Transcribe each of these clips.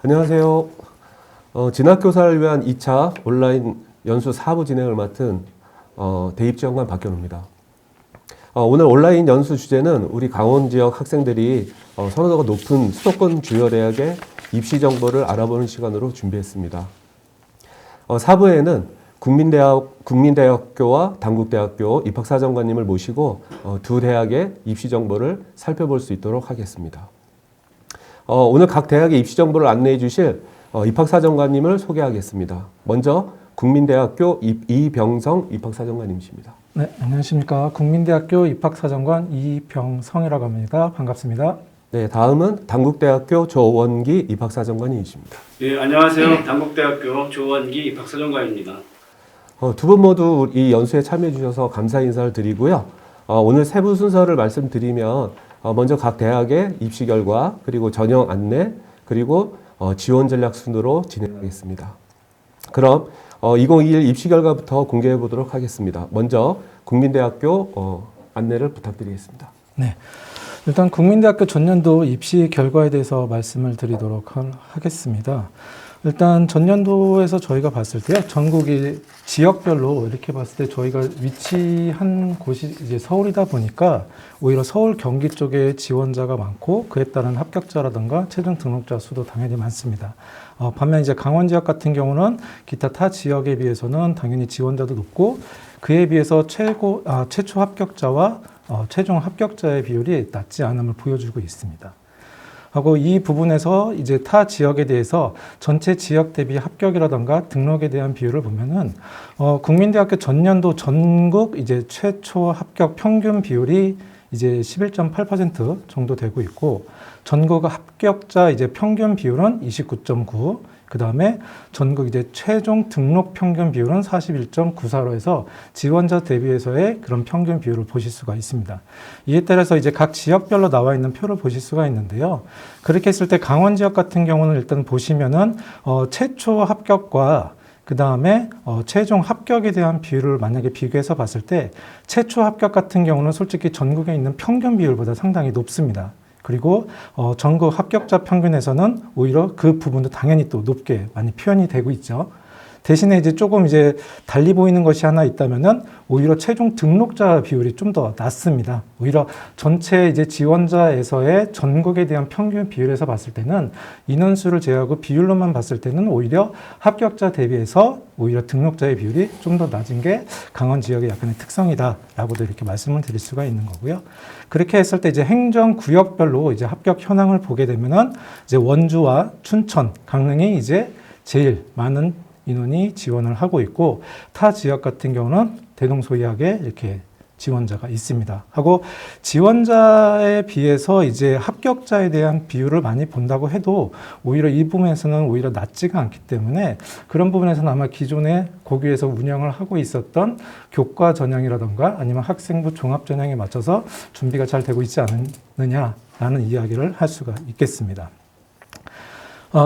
안녕하세요. 진학교사를 위한 2차 온라인 연수 4부 진행을 맡은 대입지원관 박현우입니다. 오늘 온라인 연수 주제는 우리 강원 지역 학생들이 선호도가 높은 수도권 주요 대학의 입시 정보를 알아보는 시간으로 준비했습니다. 4부에는 국민대학교와 단국대학교 입학사정관님을 모시고 두 대학의 입시 정보를 살펴볼 수 있도록 하겠습니다. 오늘 각 대학의 입시 정보를 안내해 주실 입학사정관님을 소개하겠습니다. 먼저 국민대학교 이병성 입학사정관님이십니다. 네, 안녕하십니까. 국민대학교 입학사정관 이병성이라고 합니다. 반갑습니다. 네, 다음은 단국대학교 조원기 입학사정관님이십니다. 예, 안녕하세요. 단국대학교 조원기 입학사정관입니다. 두 분 모두 이 연수에 참여해 주셔서 감사 인사를 드리고요. 오늘 세부 순서를 말씀드리면 먼저 각 대학의 입시 결과, 그리고 전형 안내, 그리고 지원 전략 순으로 진행하겠습니다. 그럼 2021 입시 결과부터 공개해 보도록 하겠습니다. 먼저 국민대학교 안내를 부탁드리겠습니다. 네, 일단 국민대학교 전년도 입시 결과에 대해서 말씀을 드리도록 하겠습니다. 일단 전년도에서 저희가 봤을 때요, 전국이 지역별로 이렇게 봤을 때 저희가 위치한 곳이 이제 서울이다 보니까 오히려 서울 경기 쪽에 지원자가 많고 그에 따른 합격자라든가 최종 등록자 수도 당연히 많습니다. 반면 이제 강원 지역 같은 경우는 기타 타 지역에 비해서는 당연히 지원자도 높고 그에 비해서 최초 합격자와 최종 합격자의 비율이 낮지 않음을 보여주고 있습니다. 하고 이 부분에서 이제 타 지역에 대해서 전체 지역 대비 합격이라던가 등록에 대한 비율을 보면은 국민대학교 전년도 전국 이제 최초 합격 평균 비율이 이제 11.8% 정도 되고 있고 전국 합격자 이제 평균 비율은 29.9, 그 다음에 전국 이제 최종 등록 평균 비율은 41.94로 해서 지원자 대비해서의 그런 평균 비율을 보실 수가 있습니다. 이에 따라서 이제 각 지역별로 나와 있는 표를 보실 수가 있는데요. 그렇게 했을 때 강원 지역 같은 경우는 일단 보시면은 최초 합격과 그 다음에 최종 합격에 대한 비율을 만약에 비교해서 봤을 때 최초 합격 같은 경우는 솔직히 전국에 있는 평균 비율보다 상당히 높습니다. 그리고 전국 합격자 평균에서는 오히려 그 부분도 당연히 또 높게 많이 표현이 되고 있죠. 대신에 이제 조금 이제 달리 보이는 것이 하나 있다면은 오히려 최종 등록자 비율이 좀 더 낮습니다. 오히려 전체 이제 지원자에서의 전국에 대한 평균 비율에서 봤을 때는 인원수를 제외하고 비율로만 봤을 때는 오히려 합격자 대비해서 오히려 등록자의 비율이 좀 더 낮은 게 강원 지역의 약간의 특성이다라고도 이렇게 말씀을 드릴 수가 있는 거고요. 그렇게 했을 때 이제 행정구역별로 이제 합격 현황을 보게 되면은 이제 원주와 춘천, 강릉이 이제 제일 많은 인원이 지원을 하고 있고 타 지역 같은 경우는 대동소이하게 이렇게 지원자가 있습니다. 하고 지원자에 비해서 이제 합격자에 대한 비율을 많이 본다고 해도 오히려 이 부분에서는 오히려 낮지가 않기 때문에 그런 부분에서는 아마 기존에 고교에서 운영을 하고 있었던 교과 전형이라던가 아니면 학생부 종합 전형에 맞춰서 준비가 잘 되고 있지 않느냐라는 이야기를 할 수가 있겠습니다.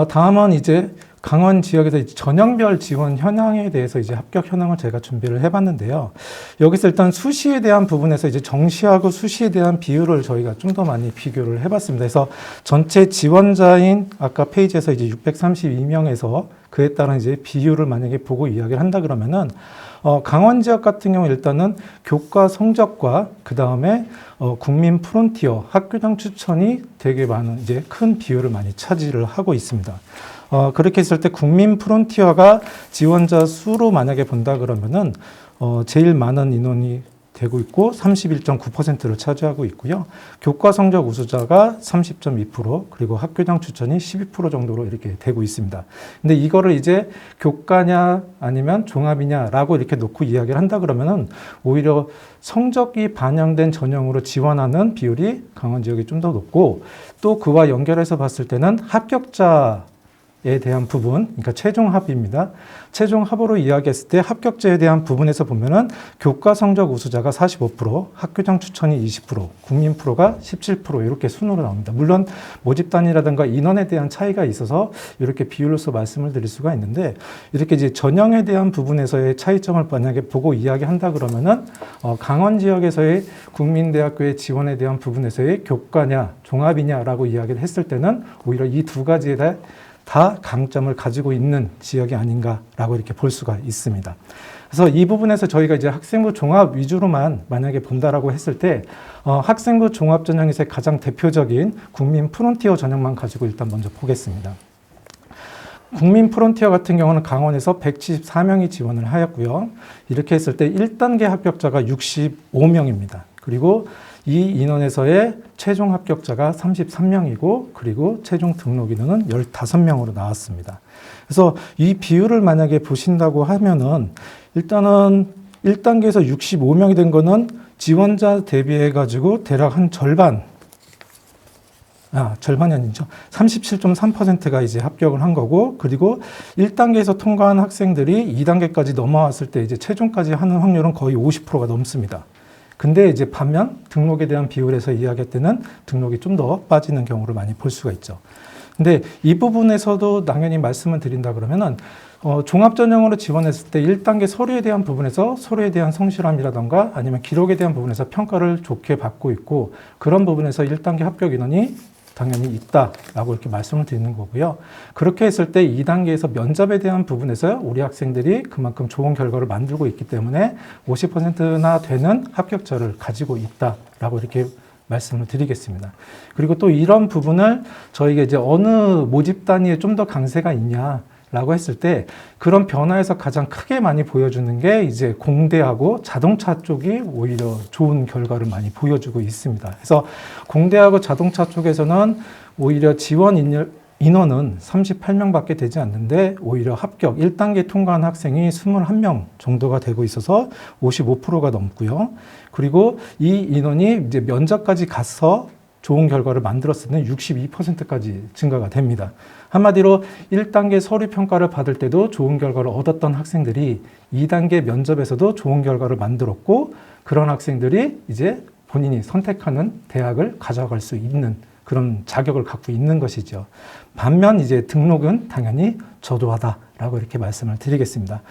다음은 이제 강원 지역에서 전형별 지원 현황에 대해서 이제 합격 현황을 제가 준비를 해봤는데요. 여기서 일단 수시에 대한 부분에서 이제 정시하고 수시에 대한 비율을 저희가 좀 더 많이 비교를 해봤습니다. 그래서 전체 지원자인 아까 페이지에서 이제 632명에서 그에 따른 이제 비율을 만약에 보고 이야기를 한다 그러면은 강원 지역 같은 경우 일단은 교과 성적과 그 다음에 국민 프론티어 학교장 추천이 되게 많은 이제 큰 비율을 많이 차지를 하고 있습니다. 그렇게 했을 때 국민 프론티어가 지원자 수로 만약에 본다 그러면은 제일 많은 인원이 되고 있고 31.9%를 차지하고 있고요. 교과 성적 우수자가 30.2% 그리고 학교장 추천이 12% 정도로 이렇게 되고 있습니다. 근데 이거를 이제 교과냐 아니면 종합이냐라고 이렇게 놓고 이야기를 한다 그러면은 오히려 성적이 반영된 전형으로 지원하는 비율이 강원 지역이 좀 더 높고 또 그와 연결해서 봤을 때는 합격자 에 대한 부분, 그러니까 최종 합입니다. 최종 합으로 이야기했을 때 합격자에 대한 부분에서 보면은 교과 성적 우수자가 45%, 학교장 추천이 20%, 국민 프로가 17% 이렇게 순으로 나옵니다. 물론 모집단이라든가 인원에 대한 차이가 있어서 이렇게 비율로서 말씀을 드릴 수가 있는데 이렇게 이제 전형에 대한 부분에서의 차이점을 만약에 보고 이야기한다 그러면은 강원 지역에서의 국민대학교의 지원에 대한 부분에서의 교과냐 종합이냐라고 이야기를 했을 때는 오히려 이 두 가지에 대해 다 강점을 가지고 있는 지역이 아닌가라고 이렇게 볼 수가 있습니다. 그래서 이 부분에서 저희가 이제 학생부 종합 위주로만 만약에 본다라고 했을 때 학생부 종합 전형에서 가장 대표적인 국민 프론티어 전형만 가지고 일단 먼저 보겠습니다. 국민 프론티어 같은 경우는 강원에서 174명이 지원을 하였고요. 이렇게 했을 때 1단계 합격자가 65명입니다. 그리고 이 인원에서의 최종 합격자가 33명이고 그리고 최종 등록 인원은 15명으로 나왔습니다. 그래서 이 비율을 만약에 보신다고 하면은 일단은 1단계에서 65명이 된 거는 지원자 대비해 가지고 대략 한 절반이 아니죠. 37.3%가 이제 합격을 한 거고, 그리고 1단계에서 통과한 학생들이 2단계까지 넘어왔을 때 이제 최종까지 하는 확률은 거의 50%가 넘습니다. 근데 이제 반면 등록에 대한 비율에서 이야기할 때는 등록이 좀 더 빠지는 경우를 많이 볼 수가 있죠. 근데 이 부분에서도 당연히 말씀을 드린다 그러면은 종합전형으로 지원했을 때 1단계 서류에 대한 부분에서 서류에 대한 성실함이라던가 아니면 기록에 대한 부분에서 평가를 좋게 받고 있고, 그런 부분에서 1단계 합격 인원이 당연히 있다라고 이렇게 말씀을 드리는 거고요. 그렇게 했을 때 2단계에서 면접에 대한 부분에서 우리 학생들이 그만큼 좋은 결과를 만들고 있기 때문에 50%나 되는 합격자를 가지고 있다라고 이렇게 말씀을 드리겠습니다. 그리고 또 이런 부분을 저희가 이제 어느 모집 단위에 좀 더 강세가 있냐라고 했을 때 그런 변화에서 가장 크게 많이 보여주는 게 이제 공대하고 자동차 쪽이 오히려 좋은 결과를 많이 보여주고 있습니다. 그래서 공대하고 자동차 쪽에서는 오히려 지원 인원은 38명밖에 되지 않는데 오히려 합격 1단계 통과한 학생이 21명 정도가 되고 있어서 55%가 넘고요. 그리고 이 인원이 이제 면접까지 가서 좋은 결과를 만들었을 때는 62%까지 증가가 됩니다. 한마디로 1단계 서류 평가를 받을 때도 좋은 결과를 얻었던 학생들이 2단계 면접에서도 좋은 결과를 만들었고, 그런 학생들이 이제 본인이 선택하는 대학을 가져갈 수 있는 그런 자격을 갖고 있는 것이죠. 반면 이제 등록은 당연히 저조하다라고 이렇게 말씀을 드리겠습니다.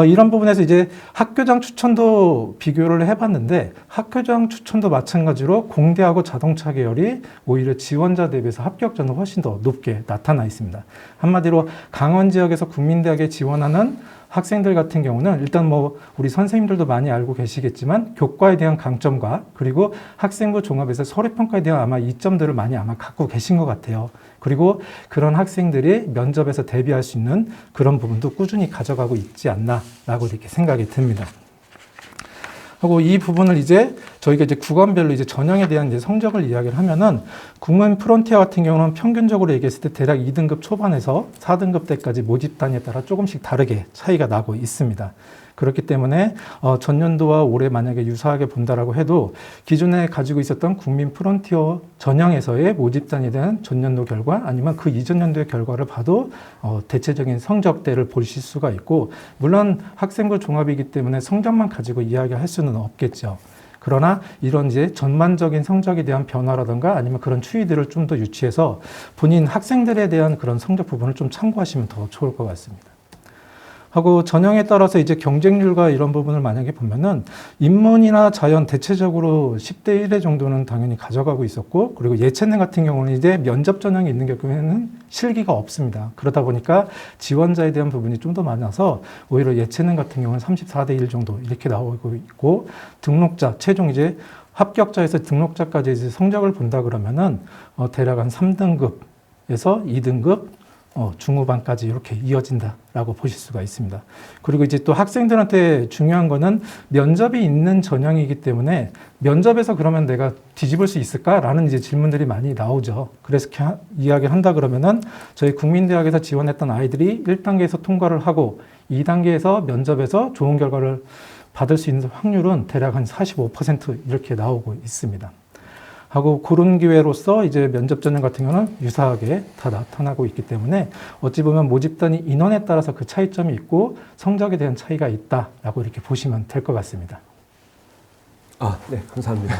이런 부분에서 이제 학교장 추천도 비교를 해봤는데, 학교장 추천도 마찬가지로 공대하고 자동차 계열이 오히려 지원자 대비해서 합격자는 훨씬 더 높게 나타나 있습니다. 한마디로 강원 지역에서 국민대학에 지원하는 학생들 같은 경우는 일단 뭐 우리 선생님들도 많이 알고 계시겠지만 교과에 대한 강점과 그리고 학생부 종합에서 서류평가에 대한 아마 이점들을 많이 아마 갖고 계신 것 같아요. 그리고 그런 학생들이 면접에서 대비할 수 있는 그런 부분도 꾸준히 가져가고 있지 않나라고 이렇게 생각이 듭니다. 하고 이 부분을 이제 저희가 이제 구간별로 이제 전형에 대한 이제 성적을 이야기를 하면은 국민 프론티어 같은 경우는 평균적으로 얘기했을 때 대략 2등급 초반에서 4등급 때까지 모집 단위에 따라 조금씩 다르게 차이가 나고 있습니다. 그렇기 때문에 전년도와 올해 만약에 유사하게 본다라고 해도 기존에 가지고 있었던 국민 프론티어 전형에서의 모집 단위에 대한 전년도 결과 아니면 그 이전 연도의 결과를 봐도 대체적인 성적대를 보실 수가 있고, 물론 학생부 종합이기 때문에 성적만 가지고 이야기할 수는 없겠죠. 그러나 이런 이제 전반적인 성적에 대한 변화라든가 아니면 그런 추이들을 좀 더 유치해서 본인 학생들에 대한 그런 성적 부분을 좀 참고하시면 더 좋을 것 같습니다. 하고 전형에 따라서 이제 경쟁률과 이런 부분을 만약에 보면은 인문이나 자연 대체적으로 10대 1의 정도는 당연히 가져가고 있었고, 그리고 예체능 같은 경우는 이제 면접 전형이 있는 경우에는 실기가 없습니다. 그러다 보니까 지원자에 대한 부분이 좀 더 많아서 오히려 예체능 같은 경우는 34대 1 정도 이렇게 나오고 있고, 등록자 최종 이제 합격자에서 등록자까지 이제 성적을 본다 그러면은 대략 한 3등급에서 2등급 중후반까지 이렇게 이어진다라고 보실 수가 있습니다. 그리고 이제 또 학생들한테 중요한 거는 면접이 있는 전형이기 때문에 면접에서 그러면 내가 뒤집을 수 있을까라는 이제 질문들이 많이 나오죠. 그래서 이야기를 한다 그러면은 저희 국민대학에서 지원했던 아이들이 1단계에서 통과를 하고 2단계에서 면접에서 좋은 결과를 받을 수 있는 확률은 대략 한 45% 이렇게 나오고 있습니다. 하고 그런 기회로서 이제 면접 전형 같은 경우는 유사하게 다 나타나고 있기 때문에 어찌 보면 모집단위 인원에 따라서 그 차이점이 있고 성적에 대한 차이가 있다라고 이렇게 보시면 될 것 같습니다. 네, 감사합니다.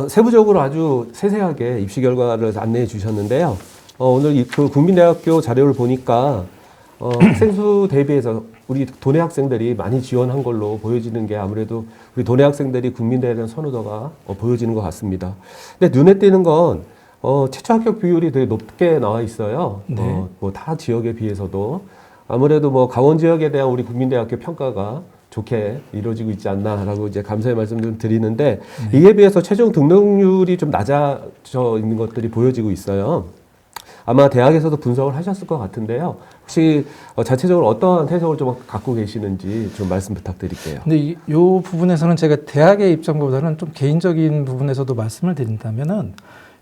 세부적으로 아주 세세하게 입시 결과를 안내해 주셨는데요. 오늘 그 국민대학교 자료를 보니까 학생 수 대비해서 우리 도내 학생들이 많이 지원한 걸로 보여지는 게 아무래도 우리 도내 학생들이 국민대에 대한 선호도가 보여지는 것 같습니다. 근데 눈에 띄는 건 최초 합격 비율이 되게 높게 나와 있어요. 네. 뭐 타 지역에 비해서도 아무래도 뭐 강원 지역에 대한 우리 국민대학교 평가가 좋게 이루어지고 있지 않나라고 이제 감사의 말씀 좀 드리는데 이에 비해서 최종 등록률이 좀 낮아져 있는 것들이 보여지고 있어요. 아마 대학에서도 분석을 하셨을 것 같은데요. 혹시 자체적으로 어떠한 해석을 좀 갖고 계시는지 좀 말씀 부탁드릴게요. 근데 이 부분에서는 제가 대학의 입장보다는 좀 개인적인 부분에서도 말씀을 드린다면은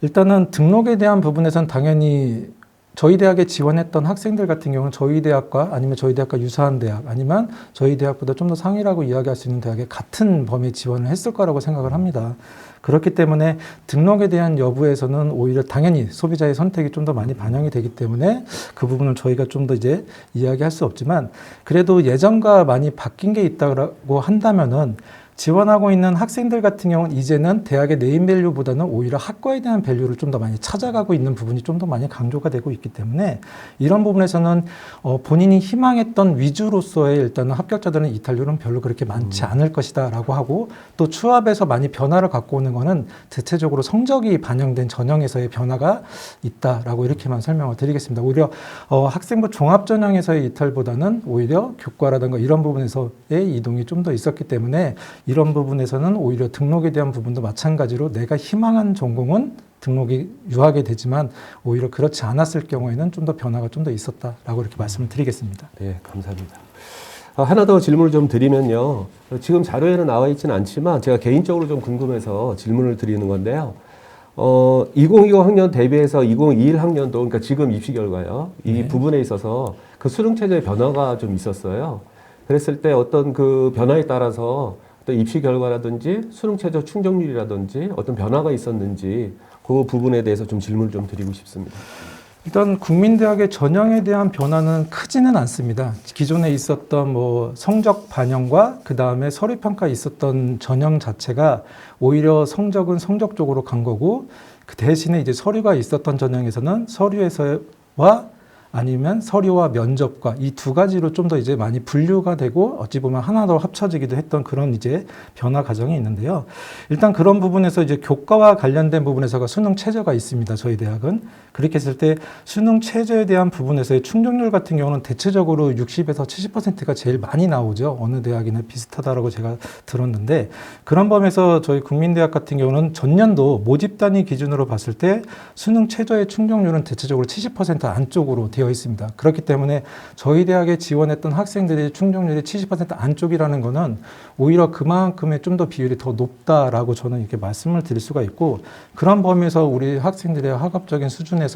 일단은 등록에 대한 부분에서는 당연히 저희 대학에 지원했던 학생들 같은 경우는 저희 대학과 아니면 저희 대학과 유사한 대학 아니면 저희 대학보다 좀 더 상위라고 이야기할 수 있는 대학에 같은 범위에 지원을 했을 거라고 생각을 합니다. 그렇기 때문에 등록에 대한 여부에서는 오히려 당연히 소비자의 선택이 좀 더 많이 반영이 되기 때문에 그 부분을 저희가 좀 더 이제 이야기할 수 없지만 그래도 예전과 많이 바뀐 게 있다고 한다면은 지원하고 있는 학생들 같은 경우는 이제는 대학의 네임밸류보다는 오히려 학과에 대한 밸류를 좀 더 많이 찾아가고 있는 부분이 좀 더 많이 강조가 되고 있기 때문에 이런 부분에서는 본인이 희망했던 위주로서의 일단은 합격자들은 이탈률은 별로 그렇게 많지 않을 것이다 라고 하고 또 추합에서 많이 변화를 갖고 오는 거는 대체적으로 성적이 반영된 전형에서의 변화가 있다라고 이렇게만 설명을 드리겠습니다. 오히려 학생부 종합전형에서의 이탈보다는 오히려 교과라든가 이런 부분에서의 이동이 좀 더 있었기 때문에 이런 부분에서는 오히려 등록에 대한 부분도 마찬가지로 내가 희망한 전공은 등록이 유하게 되지만 오히려 그렇지 않았을 경우에는 좀 더 변화가 좀 더 있었다라고 이렇게 말씀을 드리겠습니다. 네, 감사합니다. 하나 더 질문을 좀 드리면요. 지금 자료에는 나와 있지는 않지만 제가 개인적으로 좀 궁금해서 질문을 드리는 건데요. 2020 학년 대비해서 2021 학년도, 그러니까 지금 입시 결과요. 이 네. 부분에 있어서 그 수능 체제의 변화가 좀 있었어요. 그랬을 때 어떤 그 변화에 따라서 어떤 입시 결과라든지 수능 최저 충족률이라든지 어떤 변화가 있었는지 그 부분에 대해서 좀 질문을 좀 드리고 싶습니다. 일단 국민대학의 전형에 대한 변화는 크지는 않습니다. 기존에 있었던 뭐 성적 반영과 그 다음에 서류평가에 있었던 전형 자체가 오히려 성적은 성적 쪽으로 간 거고 그 대신에 이제 서류가 있었던 전형에서는 서류에서와 아니면 서류와 면접과 이 두 가지로 좀 더 이제 많이 분류가 되고 어찌 보면 하나 더 합쳐지기도 했던 그런 이제 변화 과정이 있는데요. 일단 그런 부분에서 이제 교과와 관련된 부분에서가 수능 최저가 있습니다. 저희 대학은. 그렇게 했을 때 수능 최저에 대한 부분에서의 충족률 같은 경우는 대체적으로 60에서 70%가 제일 많이 나오죠. 어느 대학이나 비슷하다라고 제가 들었는데 그런 범위에서 저희 국민대학 같은 경우는 전년도 모집 단위 기준으로 봤을 때 수능 최저의 충족률은 대체적으로 70% 안쪽으로 되어 있습니다. 그렇기 때문에 저희 대학에 지원했던 학생들의 충족률이 70% 안쪽이라는 것은 오히려 그만큼의 좀 더 비율이 더 높다라고 저는 이렇게 말씀을 드릴 수가 있고 그런 범위에서 우리 학생들의 학업적인 수준에서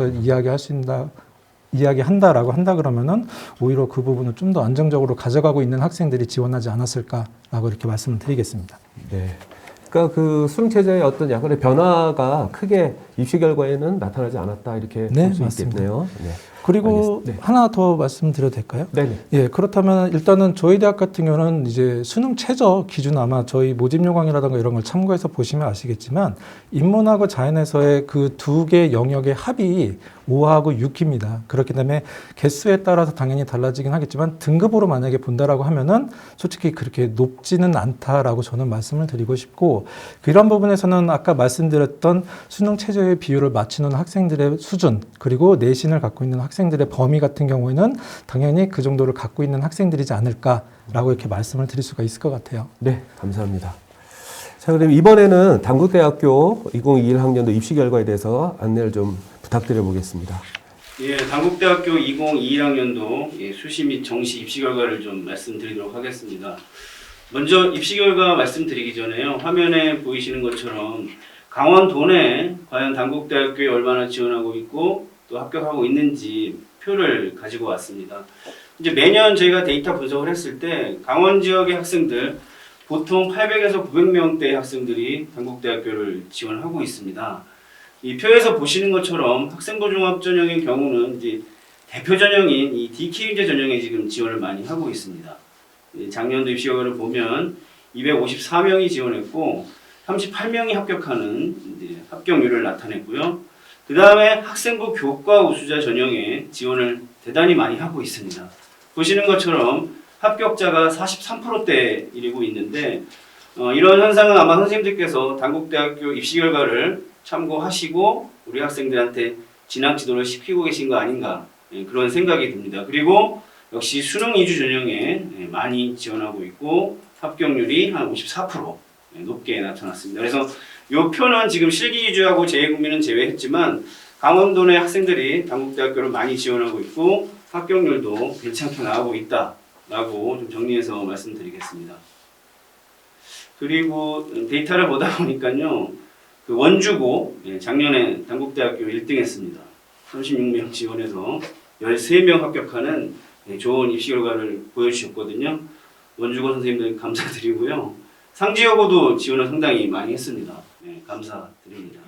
이야기한다라고 한다 그러면은 오히려 그 부분을 좀 더 안정적으로 가져가고 있는 학생들이 지원하지 않았을까라고 이렇게 말씀을 드리겠습니다. 네. 그러니까 그 수능 체제의 어떤 약간의 변화가 크게 입시 결과에는 나타나지 않았다 이렇게 네, 볼 수 맞습니다. 있겠네요. 네. 그리고 알겠습니다. 네. 하나 더 말씀드려도 될까요? 네네. 예, 그렇다면 일단은 저희 대학 같은 경우는 이제 수능 최저 기준 아마 저희 모집 요강이라든가 이런 걸 참고해서 보시면 아시겠지만 인문하고 자연에서의 그 두 개 영역의 합이 5하고 6입니다. 그렇기 때문에 개수에 따라서 당연히 달라지긴 하겠지만 등급으로 만약에 본다라고 하면은 솔직히 그렇게 높지는 않다라고 저는 말씀을 드리고 싶고 그런 부분에서는 아까 말씀드렸던 수능 최저의 비율을 맞추는 학생들의 수준 그리고 내신을 갖고 있는 학생들의 범위 같은 경우에는 당연히 그 정도를 갖고 있는 학생들이지 않을까라고 이렇게 말씀을 드릴 수가 있을 것 같아요. 네, 감사합니다. 자, 그럼 이번에는 단국대학교 2021 학년도 입시 결과에 대해서 안내를 좀 부탁드려 보겠습니다. 예, 단국대학교 2021학년도 수시 및 정시 입시 결과를 좀 말씀드리도록 하겠습니다. 먼저 입시 결과 말씀드리기 전에요. 화면에 보이시는 것처럼 강원도 내 과연 단국대학교에 얼마나 지원하고 있고 또 합격하고 있는지 표를 가지고 왔습니다. 이제 매년 저희가 데이터 분석을 했을 때 강원 지역의 학생들 보통 800에서 900명대의 학생들이 단국대학교를 지원하고 있습니다. 이 표에서 보시는 것처럼 학생부 종합 전형의 경우는 이제 대표 전형인 이 DK윤제 전형에 지금 지원을 많이 하고 있습니다. 작년도 입시 결과를 보면 254명이 지원했고 38명이 합격하는 합격률을 나타냈고요. 그 다음에 학생부 교과 우수자 전형에 지원을 대단히 많이 하고 있습니다. 보시는 것처럼 합격자가 43%대에 이르고 있는데 이런 현상은 아마 선생님들께서 단국대학교 입시 결과를 참고하시고 우리 우리 학생들한테 진학 지도를 시키고 계신 거 아닌가 그런 생각이 듭니다. 그리고 역시 수능 위주 전형에 많이 지원하고 있고 합격률이 한 54% 높게 나타났습니다. 그래서 이 표는 지금 실기 위주하고 재외국민은 제외했지만 강원도 내 학생들이 단국대학교를 많이 지원하고 있고 합격률도 괜찮게 나오고 있다라고 좀 정리해서 말씀드리겠습니다. 그리고 데이터를 보다 보니까요, 그 원주고 작년에 단국대학교 1등했습니다. 36명 지원해서 13명 합격하는 좋은 입시 결과를 보여주셨거든요. 원주고 선생님들 감사드리고요. 상지여고도 지원을 상당히 많이 했습니다. 감사드립니다.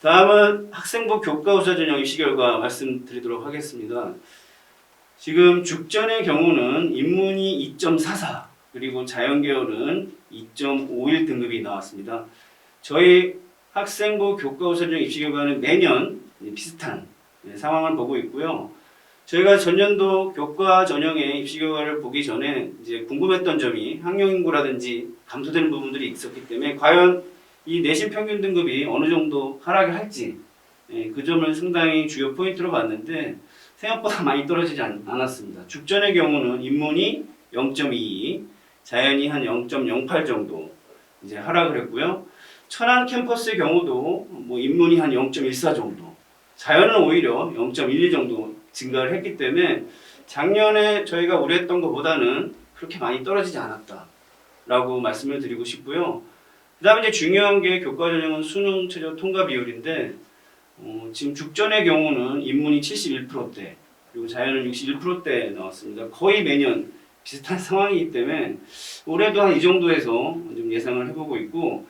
다음은 학생부 교과우사 전형 입시 결과 말씀드리도록 하겠습니다. 지금 죽전의 경우는 인문이 2.44 그리고 자연계열은 2.51 등급이 나왔습니다. 저희 학생부 교과우사 전형 입시 결과는 매년 비슷한 상황을 보고 있고요. 저희가 전년도 교과 전형의 입시 결과를 보기 전에 이제 궁금했던 점이 학령 인구라든지 감소되는 부분들이 있었기 때문에 과연 이 내신 평균 등급이 어느 정도 하락을 할지 그 점을 상당히 주요 포인트로 봤는데 생각보다 많이 떨어지지 않았습니다. 죽전의 경우는 인문이 0.22, 자연이 한 0.08 정도 이제 하락을 했고요. 천안 캠퍼스의 경우도 뭐 인문이 한 0.14 정도, 자연은 오히려 0.12 정도 증가를 했기 때문에 작년에 저희가 우려했던 것보다는 그렇게 많이 떨어지지 않았다라고 말씀을 드리고 싶고요. 그 다음에 이제 중요한 게 교과 전형은 수능 최저 통과 비율인데 지금 죽전의 경우는 인문이 71%대 그리고 자연은 61%대 나왔습니다. 거의 매년 비슷한 상황이기 때문에 올해도 한 이 정도에서 좀 예상을 해보고 있고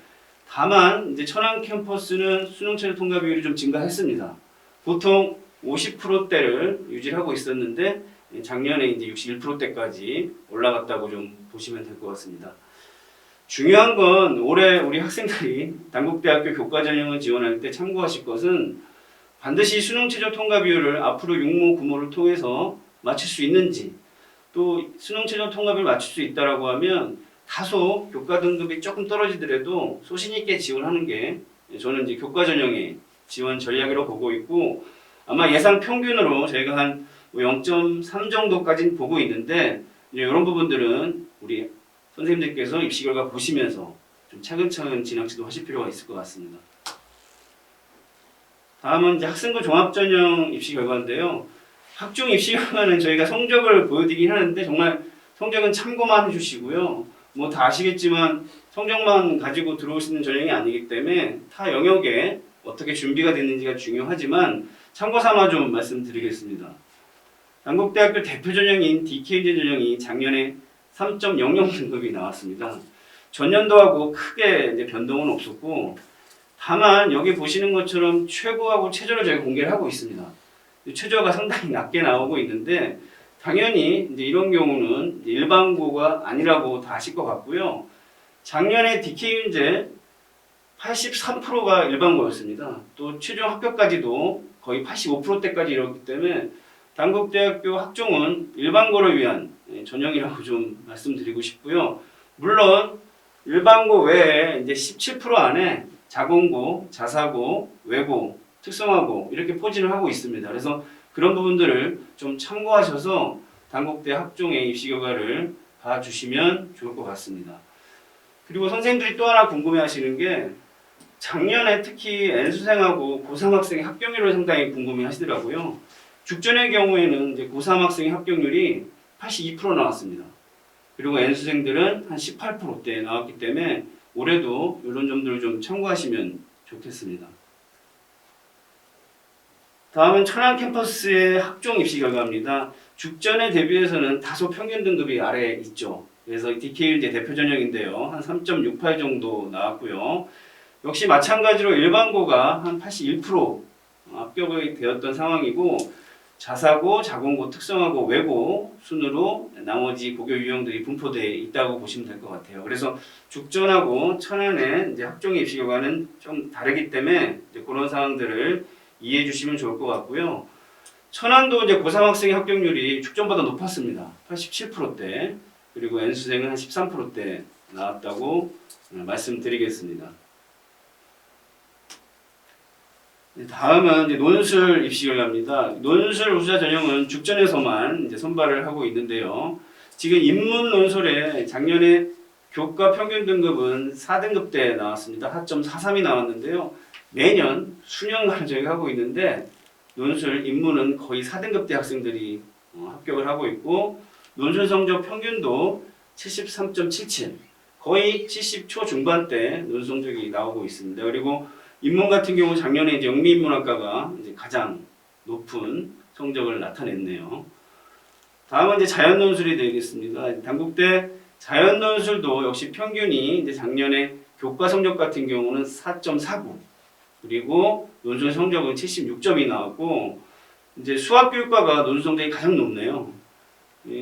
다만 이제 천안 캠퍼스는 수능 최저 통과 비율이 좀 증가했습니다. 보통 50%대를 유지하고 있었는데 작년에 이제 61%대까지 올라갔다고 좀 보시면 될 것 같습니다. 중요한 건 올해 우리 학생들이 단국대학교 교과 전형을 지원할 때 참고하실 것은 반드시 수능 최저 통과 비율을 앞으로 육모, 구모를 통해서 맞출 수 있는지 또 수능 최저 통과 비율을 맞출 수 있다라고 하면 다소 교과 등급이 조금 떨어지더라도 소신 있게 지원하는 게 저는 이제 교과 전형의 지원 전략으로 보고 있고 아마 예상 평균으로 저희가 한 0.3 정도까지는 보고 있는데 이런 부분들은 우리 선생님들께서 입시 결과 보시면서 좀 차근차근 진학 지도하실 필요가 있을 것 같습니다. 다음은 이제 학생부 종합전형 입시 결과인데요. 학종 입시 결과는 저희가 성적을 보여드리긴 하는데 정말 성적은 참고만 해주시고요. 뭐 다 아시겠지만 성적만 가지고 들어오시는 전형이 아니기 때문에 타 영역에 어떻게 준비가 됐는지가 중요하지만 참고 삼아 좀 말씀드리겠습니다. 단국대학교 대표 전형인 DKJ 전형이 작년에 3.00 등급이 나왔습니다. 전년도하고 크게 이제 변동은 없었고 다만 여기 보시는 것처럼 최고하고 최저를 저희가 공개를 하고 있습니다. 최저가 상당히 낮게 나오고 있는데 당연히 이제 이런 경우는 일반고가 아니라고 다 아실 것 같고요. 작년에 DK윤제 83%가 일반고였습니다. 또 최종 합격까지도 거의 85%대까지 이뤘기 때문에 단국대학교 학종은 일반고를 위한 전형이라고 좀 말씀드리고 싶고요. 물론 일반고 외에 이제 17% 안에 자공고, 자사고, 외고, 특성화고 이렇게 포진을 하고 있습니다. 그래서 그런 부분들을 좀 참고하셔서 단국대 학종의 입시 결과를 봐주시면 좋을 것 같습니다. 그리고 선생님들이 또 하나 궁금해하시는 게 작년에 특히 N수생하고 고3 학생의 합격률을 상당히 궁금해하시더라고요. 죽전의 경우에는 이제 고3 학생의 합격률이 82% 나왔습니다. 그리고 N수생들은 한 18%대 나왔기 때문에 올해도 이런 점들을 좀 참고하시면 좋겠습니다. 다음은 천안 캠퍼스의 학종 입시 결과입니다. 죽전에 대비해서는 다소 평균 등급이 아래에 있죠. 그래서 DK일제 대표 전형인데요. 한 3.68 정도 나왔고요. 역시 마찬가지로 일반고가 한 81% 합격이 되었던 상황이고 자사고, 자공고, 특성화고, 외고 순으로 나머지 고교 유형들이 분포되어 있다고 보시면 될 것 같아요. 그래서 죽전하고 천안의 이제 학종의 입시 결과는 좀 다르기 때문에 이제 그런 상황들을 이해해 주시면 좋을 것 같고요. 천안도 이제 고3 학생의 합격률이 죽전보다 높았습니다. 87%대. 그리고 N수생은 한 13%대 나왔다고 말씀드리겠습니다. 다음은 이제 논술 입시 결과입니다. 논술 우수자 전형은 죽전에서만 이제 선발을 하고 있는데요. 지금 인문 논술에 작년에 교과 평균 등급은 4등급대 나왔습니다. 4.43이 나왔는데요. 매년 수년간 저희가 하고 있는데 논술 인문은 거의 4등급대 학생들이 합격을 하고 있고 논술 성적 평균도 73.77 거의 70 초중반대 논술 성적이 나오고 있습니다. 그리고 인문 같은 경우 작년에 이제 영미인문학과가 이제 가장 높은 성적을 나타냈네요. 다음은 이제 자연논술이 되겠습니다. 단국대 자연논술도 역시 평균이 이제 작년에 교과 성적 같은 경우는 4.49 그리고 논술 성적은 76점이 나왔고 이제 수학교육과가 논술 성적이 가장 높네요.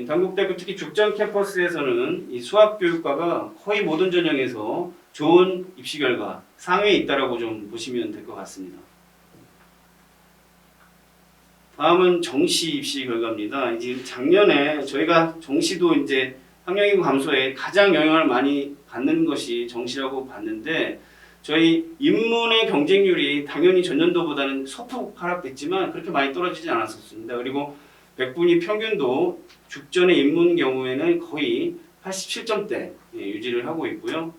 단국대학교 특히 죽전 캠퍼스에서는 이 수학교육과가 거의 모든 전형에서 좋은 입시 결과 상위에 있다라고 좀 보시면 될 것 같습니다. 다음은 정시 입시 결과입니다. 이제 작년에 저희가 정시도 이제 학령인구 감소에 가장 영향을 많이 받는 것이 정시라고 봤는데 저희 인문의 경쟁률이 당연히 전년도보다는 소폭 하락됐지만 그렇게 많이 떨어지지 않았었습니다. 그리고 백분위 평균도 죽전의 인문 경우에는 거의 87점대 유지를 하고 있고요.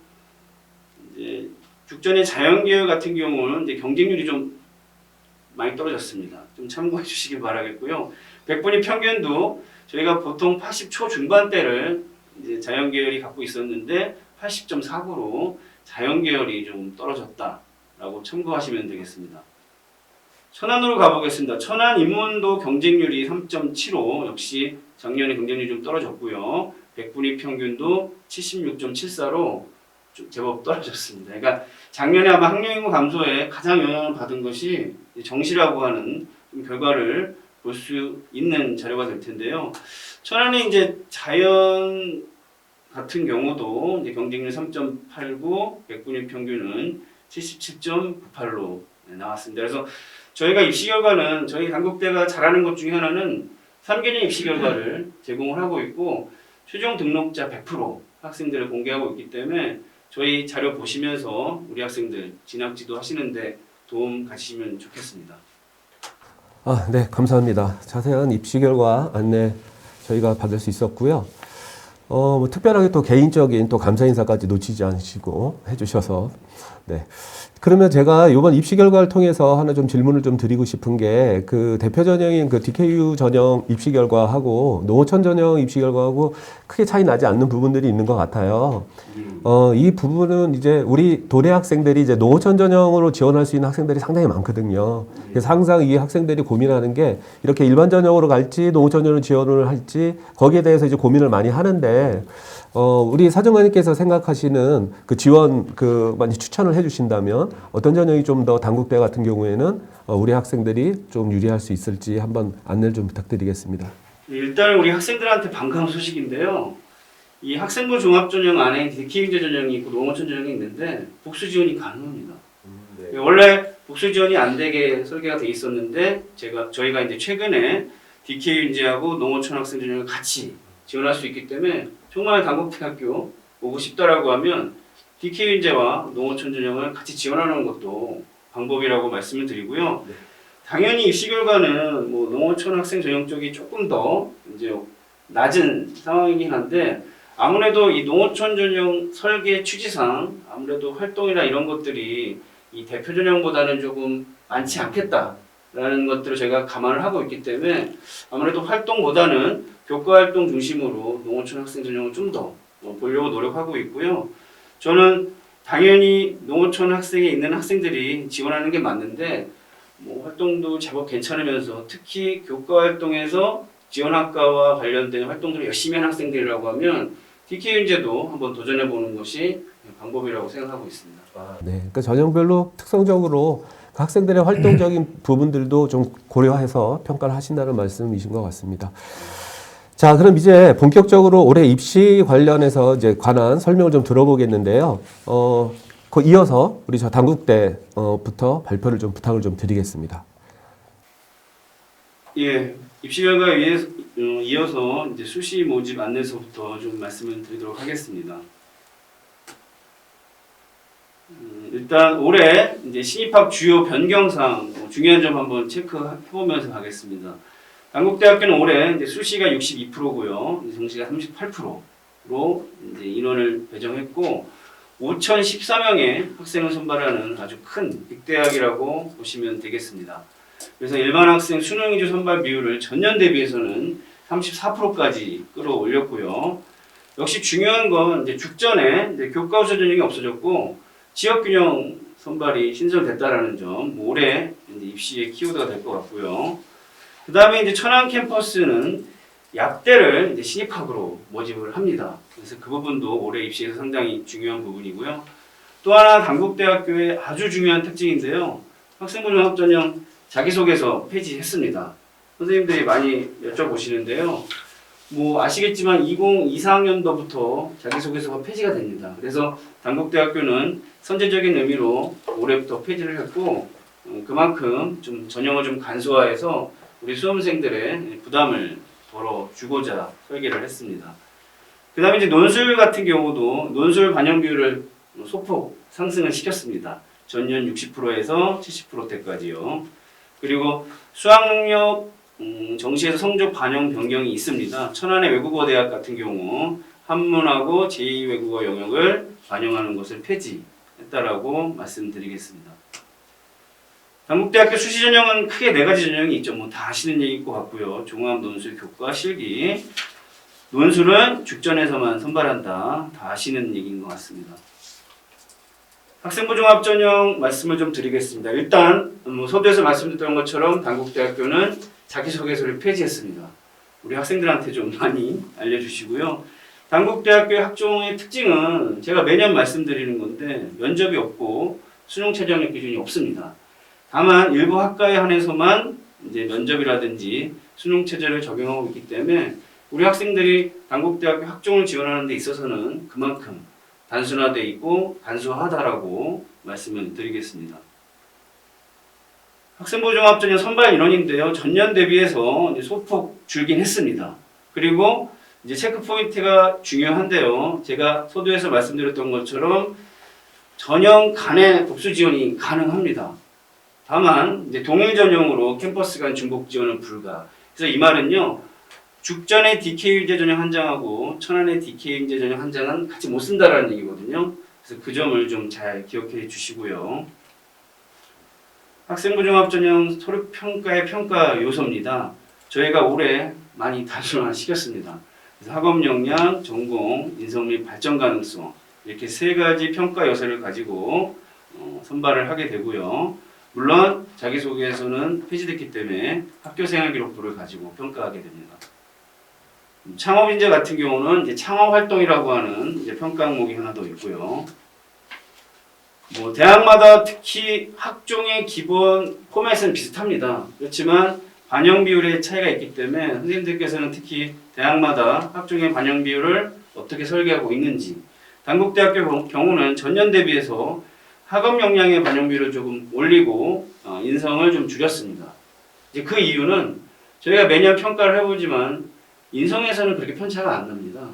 이제 죽전의 자연계열 같은 경우는 이제 경쟁률이 좀 많이 떨어졌습니다. 좀 참고해 주시길 바라겠고요. 백분위 평균도 저희가 보통 80 초중반대를 이제 자연계열이 갖고 있었는데 80.49로 자연계열이 좀 떨어졌다라고 참고하시면 되겠습니다. 천안으로 가보겠습니다. 천안 인문도 경쟁률이 3.75 역시 작년에 경쟁률이 좀 떨어졌고요. 백분위 평균도 76.74로 좀 제법 떨어졌습니다. 그러니까 작년에 아마 학령인구 감소에 가장 영향을 받은 것이 정시라고 하는 좀 결과를 볼 수 있는 자료가 될 텐데요. 천안의 이제 자연 같은 경우도 이제 경쟁률 3.89, 백분위 평균은 77.98로 나왔습니다. 그래서 저희가 입시 결과는 저희 단국대가 잘하는 것 중에 하나는 3개년 입시 결과를 제공을 하고 있고 최종 등록자 100% 학생들을 공개하고 있기 때문에 저희 자료 보시면서 우리 학생들 진학지도 하시는데 도움 가지시면 좋겠습니다. 네, 감사합니다. 자세한 입시 결과 안내 저희가 받을 수 있었고요. 뭐 특별하게 또 개인적인 또 감사 인사까지 놓치지 않으시고 해주셔서 네. 그러면 제가 이번 입시 결과를 통해서 하나 좀 질문을 좀 드리고 싶은 게 그 대표 전형인 그 DKU 전형 입시 결과하고 농어촌 전형 입시 결과하고 크게 차이 나지 않는 부분들이 있는 것 같아요. 이 부분은 이제 우리 도내 학생들이 이제 농어촌 전형으로 지원할 수 있는 학생들이 상당히 많거든요. 그래서 항상 이 학생들이 고민하는 게 이렇게 일반 전형으로 갈지 농어촌 전형으로 지원을 할지 거기에 대해서 이제 고민을 많이 하는데 우리 사정관님께서 생각하시는 그 지원 많이 추천을 해주신다면 어떤 전형이 좀 더 단국대 같은 경우에는 우리 학생들이 좀 유리할 수 있을지 한번 안내를 좀 부탁드리겠습니다. 일단 우리 학생들한테 반가운 소식인데요. 이 학생부 종합전형 안에 DKU 전형이 있고 농어촌 전형이 있는데 복수 지원이 가능합니다. 네. 원래 복수 지원이 안 되게 설계가 돼 있었는데 저희가 이제 최근에 DKU 인재하고 농어촌 학생 전형을 같이 지원할 수 있기 때문에 정말 단국대학교 오고 싶다라고 하면 DKU 인재와 농어촌 전형을 같이 지원하는 것도 방법이라고 말씀을 드리고요. 네. 당연히 입시 결과는 뭐 농어촌 학생 전형 쪽이 조금 더 이제 낮은 상황이긴 한데 아무래도 이 농어촌 전형 설계 취지상 아무래도 활동이나 이런 것들이 이 대표 전형보다는 조금 많지 않겠다라는 것들을 제가 감안을 하고 있기 때문에 아무래도 활동보다는 교과 활동 중심으로 농어촌 학생 전형을 좀 더 보려고 노력하고 있고요. 저는 당연히 농어촌 학생에 있는 학생들이 지원하는 게 맞는데 뭐 활동도 제법 괜찮으면서 특히 교과 활동에서 지원학과와 관련된 활동들을 열심히 하는 학생들이라고 하면 DKU 인재도 한번 도전해 보는 것이 방법이라고 생각하고 있습니다. 네, 그러니까 전형별로 특성적으로 그 학생들의 활동적인 부분들도 좀 고려해서 평가를 하신다는 말씀이신 것 같습니다. 자, 그럼 이제 본격적으로 올해 입시 관련해서 이제 관한 설명을 좀 들어보겠는데요. 이어서 우리 저 단국대부터 발표를 좀 부탁을 좀 드리겠습니다. 예, 입시 결과에 이어서 이제 수시 모집 안내서부터 좀 말씀을 드리도록 하겠습니다. 일단 올해 이제 신입학 주요 변경사항 중요한 점 한번 체크해보면서 가겠습니다. 단국대학교는 올해 이제 수시가 62%고요, 정시가 38%로 이제 인원을 배정했고 5,014명의 학생을 선발하는 아주 큰 빅대학이라고 보시면 되겠습니다. 그래서 일반 학생 수능 위주 선발 비율을 전년 대비해서는 34%까지 끌어올렸고요. 역시 중요한 건 이제 죽전에 이제 교과서 전형이 없어졌고 지역균형 선발이 신설됐다라는 점, 올해 이제 입시의 키워드가 될 것 같고요. 그 다음에 이제 천안 캠퍼스는 약대를 이제 신입학으로 모집을 합니다. 그래서 그 부분도 올해 입시에서 상당히 중요한 부분이고요. 또 하나 단국대학교의 아주 중요한 특징인데요. 학생부 종합전형 자기소개서 폐지했습니다. 선생님들이 많이 여쭤보시는데요. 뭐 아시겠지만 2024학년도부터 자기소개서가 폐지가 됩니다. 그래서 단국대학교는 선제적인 의미로 올해부터 폐지를 했고 그만큼 좀 전형을 좀 간소화해서 우리 수험생들의 부담을 덜어주고자 설계를 했습니다. 그 다음에 이제 논술 같은 경우도 논술 반영 비율을 소폭 상승을 시켰습니다. 전년 60%에서 70%대까지요. 그리고 수학 능력 정시에서 성적 반영 변경이 있습니다. 천안의 외국어 대학 같은 경우 한문하고 제2외국어 영역을 반영하는 것을 폐지했다라고 말씀드리겠습니다. 단국대학교 수시 전형은 크게 4가지 전형이 있죠. 뭐 다 아시는 얘기일 것 같고요. 종합 논술 교과 실기. 논술은 죽전에서만 선발한다. 다 아시는 얘기인 것 같습니다. 학생부 종합 전형 말씀을 좀 드리겠습니다. 일단 서두에서 말씀드렸던 것처럼 단국대학교는 자기소개서를 폐지했습니다. 우리 학생들한테 좀 많이 알려주시고요. 단국대학교의 학종의 특징은 제가 매년 말씀드리는 건데 면접이 없고 수능 최저학력 기준이 없습니다. 다만 일부 학과에 한해서만 이제 면접이라든지 수능 체제를 적용하고 있기 때문에 우리 학생들이 단국대학교 학종을 지원하는 데 있어서는 그만큼 단순화되어 있고 간소하다라고 말씀을 드리겠습니다. 학생부 종합전형 선발 인원인데요. 전년 대비해서 이제 소폭 줄긴 했습니다. 그리고 이제 체크 포인트가 중요한데요. 제가 서두에서 말씀드렸던 것처럼 전형 간의 복수 지원이 가능합니다. 다만 이제 동일 전형으로 캠퍼스 간 중복 지원은 불가. 그래서 이 말은요. 죽전의 DK의제 전형 한 장하고 천안의 DK의제 전형 한 장은 같이 못 쓴다라는 얘기거든요. 그래서 그 점을 좀 잘 기억해 주시고요. 학생부 종합 전형 서류 평가의 평가 요소입니다. 저희가 올해 많이 단순화 시켰습니다. 그래서 학업 역량, 전공, 인성 및 발전 가능성 이렇게 3가지 평가 요소를 가지고 선발을 하게 되고요. 물론 자기소개서는 폐지됐기 때문에 학교생활기록부를 가지고 평가하게 됩니다. 창업인재 같은 경우는 이제 창업활동이라고 하는 이제 평가 항목이 하나 더 있고요. 뭐 대학마다 특히 학종의 기본 포맷은 비슷합니다. 그렇지만 반영 비율의 차이가 있기 때문에 선생님들께서는 특히 대학마다 학종의 반영 비율을 어떻게 설계하고 있는지, 단국대학교 경우는 전년 대비해서 학업 역량의 반영 비율을 조금 올리고 인성을 좀 줄였습니다. 이제 그 이유는 저희가 매년 평가를 해보지만 인성에서는 그렇게 편차가 안 납니다.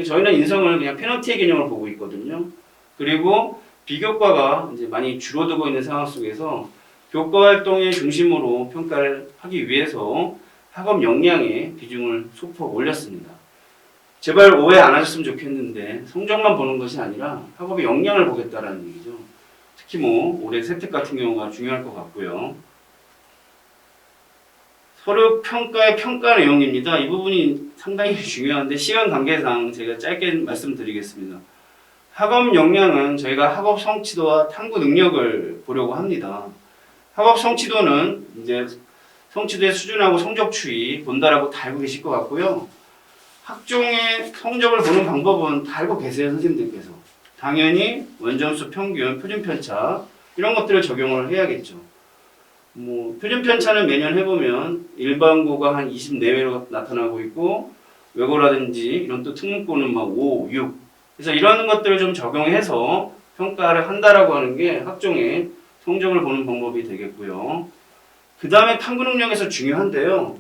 저희는 인성을 그냥 페널티의 개념을 보고 있거든요. 그리고 비교과가 이제 많이 줄어들고 있는 상황 속에서 교과 활동의 중심으로 평가를 하기 위해서 학업 역량의 비중을 소폭 올렸습니다. 제발 오해 안 하셨으면 좋겠는데 성적만 보는 것이 아니라 학업의 역량을 보겠다라는 얘기죠. 특히 뭐 올해 세특 같은 경우가 중요할 것 같고요. 서류 평가의 평가 내용입니다. 이 부분이 상당히 중요한데 시간 관계상 제가 짧게 말씀드리겠습니다. 학업 역량은 저희가 학업 성취도와 탐구 능력을 보려고 합니다. 학업 성취도는 이제 성취도의 수준하고 성적 추이 본다라고 다 알고 계실 것 같고요. 학종의 성적을 보는 방법은 다 알고 계세요, 선생님들께서. 당연히 원점수 평균, 표준 편차 이런 것들을 적용을 해야겠죠. 뭐 표준 편차는 매년 해보면 일반고가 한 20 내외로 나타나고 있고 외고라든지 이런 또 특문고는 막 5, 6 그래서 이런 것들을 좀 적용해서 평가를 한다라고 하는 게 학종의 성적을 보는 방법이 되겠고요. 그 다음에 탐구 능력에서 중요한데요.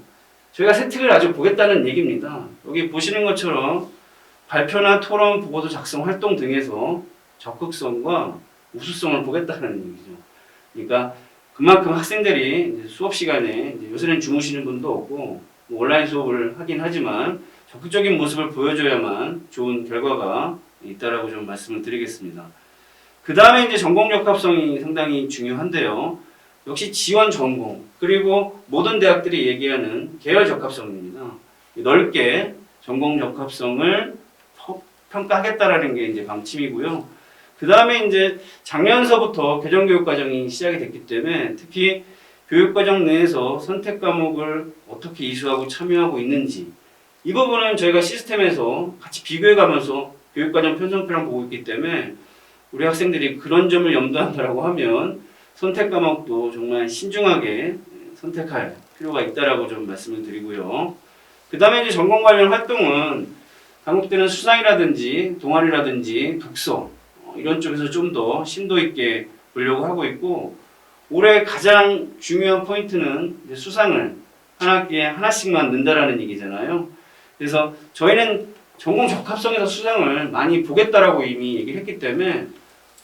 저희가 세특을 아주 보겠다는 얘기입니다. 여기 보시는 것처럼 발표나 토론, 보고서 작성 활동 등에서 적극성과 우수성을 보겠다는 얘기죠. 그러니까 그만큼 학생들이 이제 수업 시간에 이제 요새는 주무시는 분도 없고 뭐 온라인 수업을 하긴 하지만 적극적인 모습을 보여줘야만 좋은 결과가 있다라고 좀 말씀을 드리겠습니다. 그 다음에 이제 전공 적합성이 상당히 중요한데요. 역시 지원 전공 그리고 모든 대학들이 얘기하는 계열 적합성입니다. 넓게 전공 적합성을 평가하겠다라는 게 이제 방침이고요. 그 다음에 이제 작년서부터 개정교육 과정이 시작이 됐기 때문에 특히 교육과정 내에서 선택 과목을 어떻게 이수하고 참여하고 있는지 이 부분은 저희가 시스템에서 같이 비교해가면서 교육과정 편성표랑 보고 있기 때문에 우리 학생들이 그런 점을 염두한다라고 하면 선택 과목도 정말 신중하게 선택할 필요가 있다라고 좀 말씀을 드리고요. 그 다음에 이제 전공 관련 활동은 당국대는 수상이라든지 동아리라든지 독서 이런 쪽에서 좀 더 심도 있게 보려고 하고 있고 올해 가장 중요한 포인트는 이제 수상을 한 학기에 하나씩만 넣는다라는 얘기잖아요. 그래서 저희는 전공 적합성에서 수상을 많이 보겠다라고 이미 얘기를 했기 때문에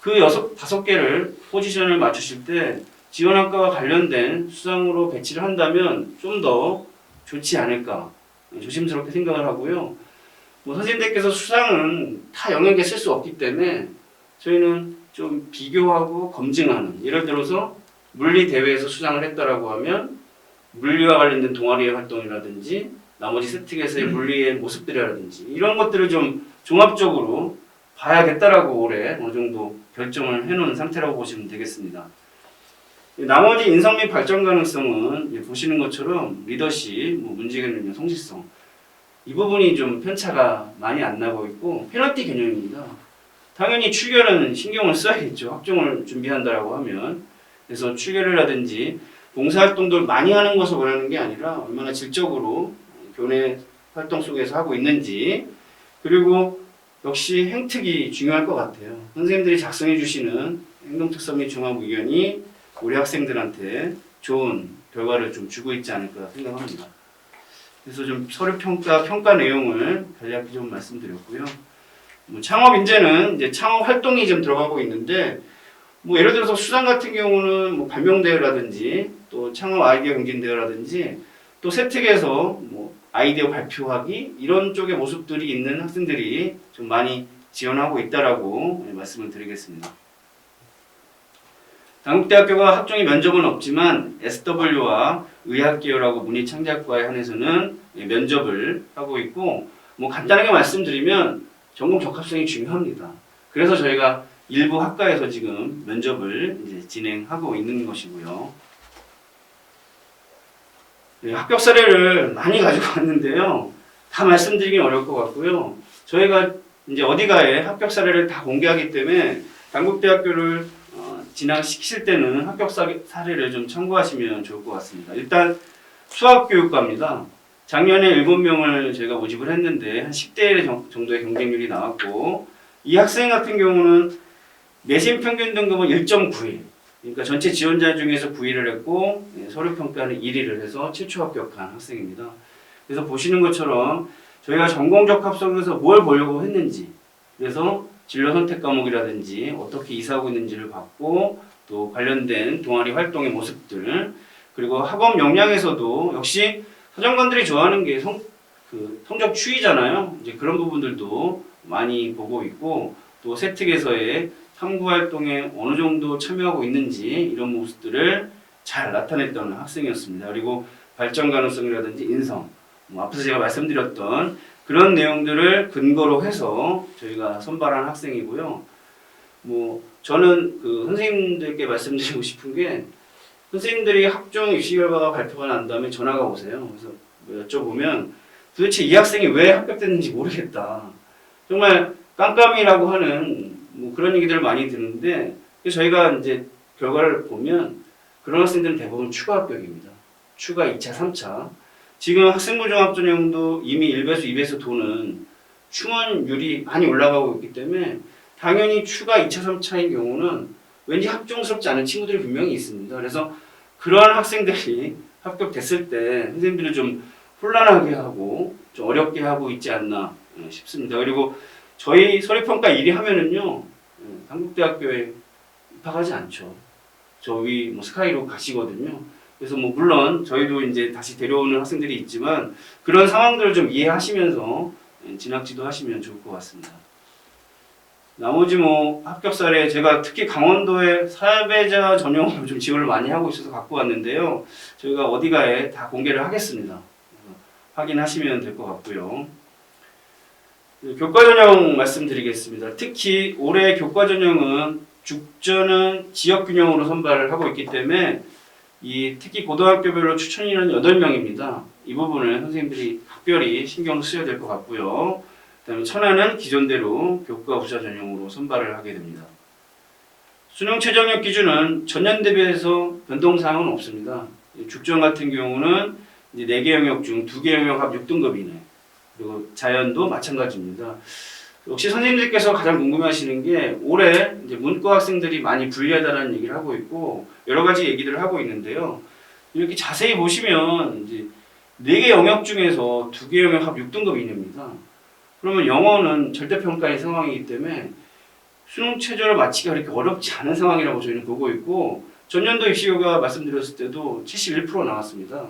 그 5개를 포지션을 맞추실 때 지원학과와 관련된 수상으로 배치를 한다면 좀 더 좋지 않을까 조심스럽게 생각을 하고요. 뭐 선생님들께서 수상은 다 영역에 쓸 수 없기 때문에 저희는 좀 비교하고 검증하는 예를 들어서 물리 대회에서 수상을 했다라고 하면 물리와 관련된 동아리의 활동이라든지 나머지 세특에서의 물리의 모습들이라든지 이런 것들을 좀 종합적으로 봐야겠다라고 올해 어느 정도 결정을 해놓은 상태라고 보시면 되겠습니다. 나머지 인성 및 발전 가능성은 보시는 것처럼 리더십, 문제적 능력, 성실성 이 부분이 좀 편차가 많이 안 나고 있고 페널티 개념입니다. 당연히 출결은 신경을 써야겠죠. 학종을 준비한다라고 하면 그래서 출결이라든지 봉사활동들 많이 하는 것을 원하는 게 아니라 얼마나 질적으로 교내 활동 속에서 하고 있는지 그리고 역시 행특이 중요할 것 같아요. 선생님들이 작성해 주시는 행동특성 및 종합 의견이 우리 학생들한테 좋은 결과를 좀 주고 있지 않을까 생각합니다. 그래서 좀 서류 평가 내용을 간략히 좀 말씀드렸고요. 창업 인재는 이제 창업 활동이 좀 들어가고 있는데 예를 들어서 수상 같은 경우는 발명 대회라든지 또 창업 아이디어 경진 대회라든지 또 세특에서 아이디어 발표하기 이런 쪽의 모습들이 있는 학생들이 좀 많이 지원하고 있다라고 말씀을 드리겠습니다. 당국대학교가 학종의 면접은 없지만 SW와 의학계열하고 문희창작과에 한해서는 면접을 하고 있고 간단하게 말씀드리면 전공 적합성이 중요합니다. 그래서 저희가 일부 학과에서 지금 면접을 이제 진행하고 있는 것이고요. 합격 사례를 많이 가지고 왔는데요. 다 말씀드리긴 어려울 것 같고요. 저희가 이제 어디가에 합격 사례를 다 공개하기 때문에 당국대학교를 진학시키실 때는 합격 사례를 좀 참고하시면 좋을 것 같습니다. 일단 수학교육과입니다. 작년에 7명을 저희가 모집을 했는데 한 10대 정도의 경쟁률이 나왔고 이 학생 같은 경우는 내신 평균 등급은 1.91 그러니까 전체 지원자 중에서 9위를 했고 서류평가는 1위를 해서 최초 합격한 학생입니다. 그래서 보시는 것처럼 저희가 전공적 합성에서 뭘 보려고 했는지 그래서 진로 선택 과목이라든지 어떻게 이사하고 있는지를 봤고 또 관련된 동아리 활동의 모습들 그리고 학업 역량에서도 역시 사정관들이 좋아하는 게 성적 추이잖아요. 이제 그런 부분들도 많이 보고 있고 또 세특에서의 탐구 활동에 어느 정도 참여하고 있는지 이런 모습들을 잘 나타냈던 학생이었습니다. 그리고 발전 가능성이라든지 인성, 앞서서 제가 말씀드렸던 그런 내용들을 근거로 해서 저희가 선발한 학생이고요. 저는 선생님들께 말씀드리고 싶은 게 선생님들이 학종 입시 결과가 발표가 난 다음에 전화가 오세요. 그래서 여쭤보면 도대체 이 학생이 왜 합격됐는지 모르겠다. 정말 깜깜이라고 하는 그런 얘기들을 많이 듣는데 저희가 이제 결과를 보면 그런 학생들은 대부분 추가 합격입니다. 추가 2차, 3차. 지금 학생부 종합 전형도 이미 1배수, 2배수 도는 충원율이 많이 올라가고 있기 때문에 당연히 추가 2차, 3차인 경우는 왠지 합종스럽지 않은 친구들이 분명히 있습니다. 그래서 그러한 학생들이 합격됐을 때 선생님들이 좀 혼란하게 하고 좀 어렵게 하고 있지 않나 싶습니다. 그리고 저희 서류평가 1위 하면은요, 한국대학교에 입학하지 않죠. 저 위 스카이로 가시거든요. 그래서 물론 저희도 이제 다시 데려오는 학생들이 있지만 그런 상황들을 좀 이해하시면서 진학지도 하시면 좋을 것 같습니다. 나머지 합격 사례 제가 특히 강원도에 사회자 전용으로 좀 지원을 많이 하고 있어서 갖고 왔는데요. 저희가 어디가에 다 공개를 하겠습니다. 확인하시면 될 것 같고요. 교과 전형 말씀드리겠습니다. 특히 올해 교과 전형은 죽전은 지역 균형으로 선발을 하고 있기 때문에 특히 고등학교별로 추천 인원 8명입니다. 이 부분을 선생님들이 각별히 신경 쓰셔야 될 것 같고요. 그다음에 천안은 기존대로 교과 부자 전형으로 선발을 하게 됩니다. 수능 최저학력 기준은 전년 대비해서 변동사항은 없습니다. 죽전 같은 경우는 이제 4개 영역 중 2개 영역 합 6등급 이내, 그리고 자연도 마찬가지입니다. 역시 선생님들께서 가장 궁금해하시는 게 올해 이제 문과 학생들이 많이 불리하다는 얘기를 하고 있고 여러 가지 얘기들을 하고 있는데요. 이렇게 자세히 보시면 이제 4개 영역 중에서 2개 영역 합 6등급 이내입니다. 그러면 영어는 절대평가의 상황이기 때문에 수능 최저를 맞히기가 그렇게 어렵지 않은 상황이라고 저희는 보고 있고 전년도 입시교과 말씀드렸을 때도 71% 나왔습니다.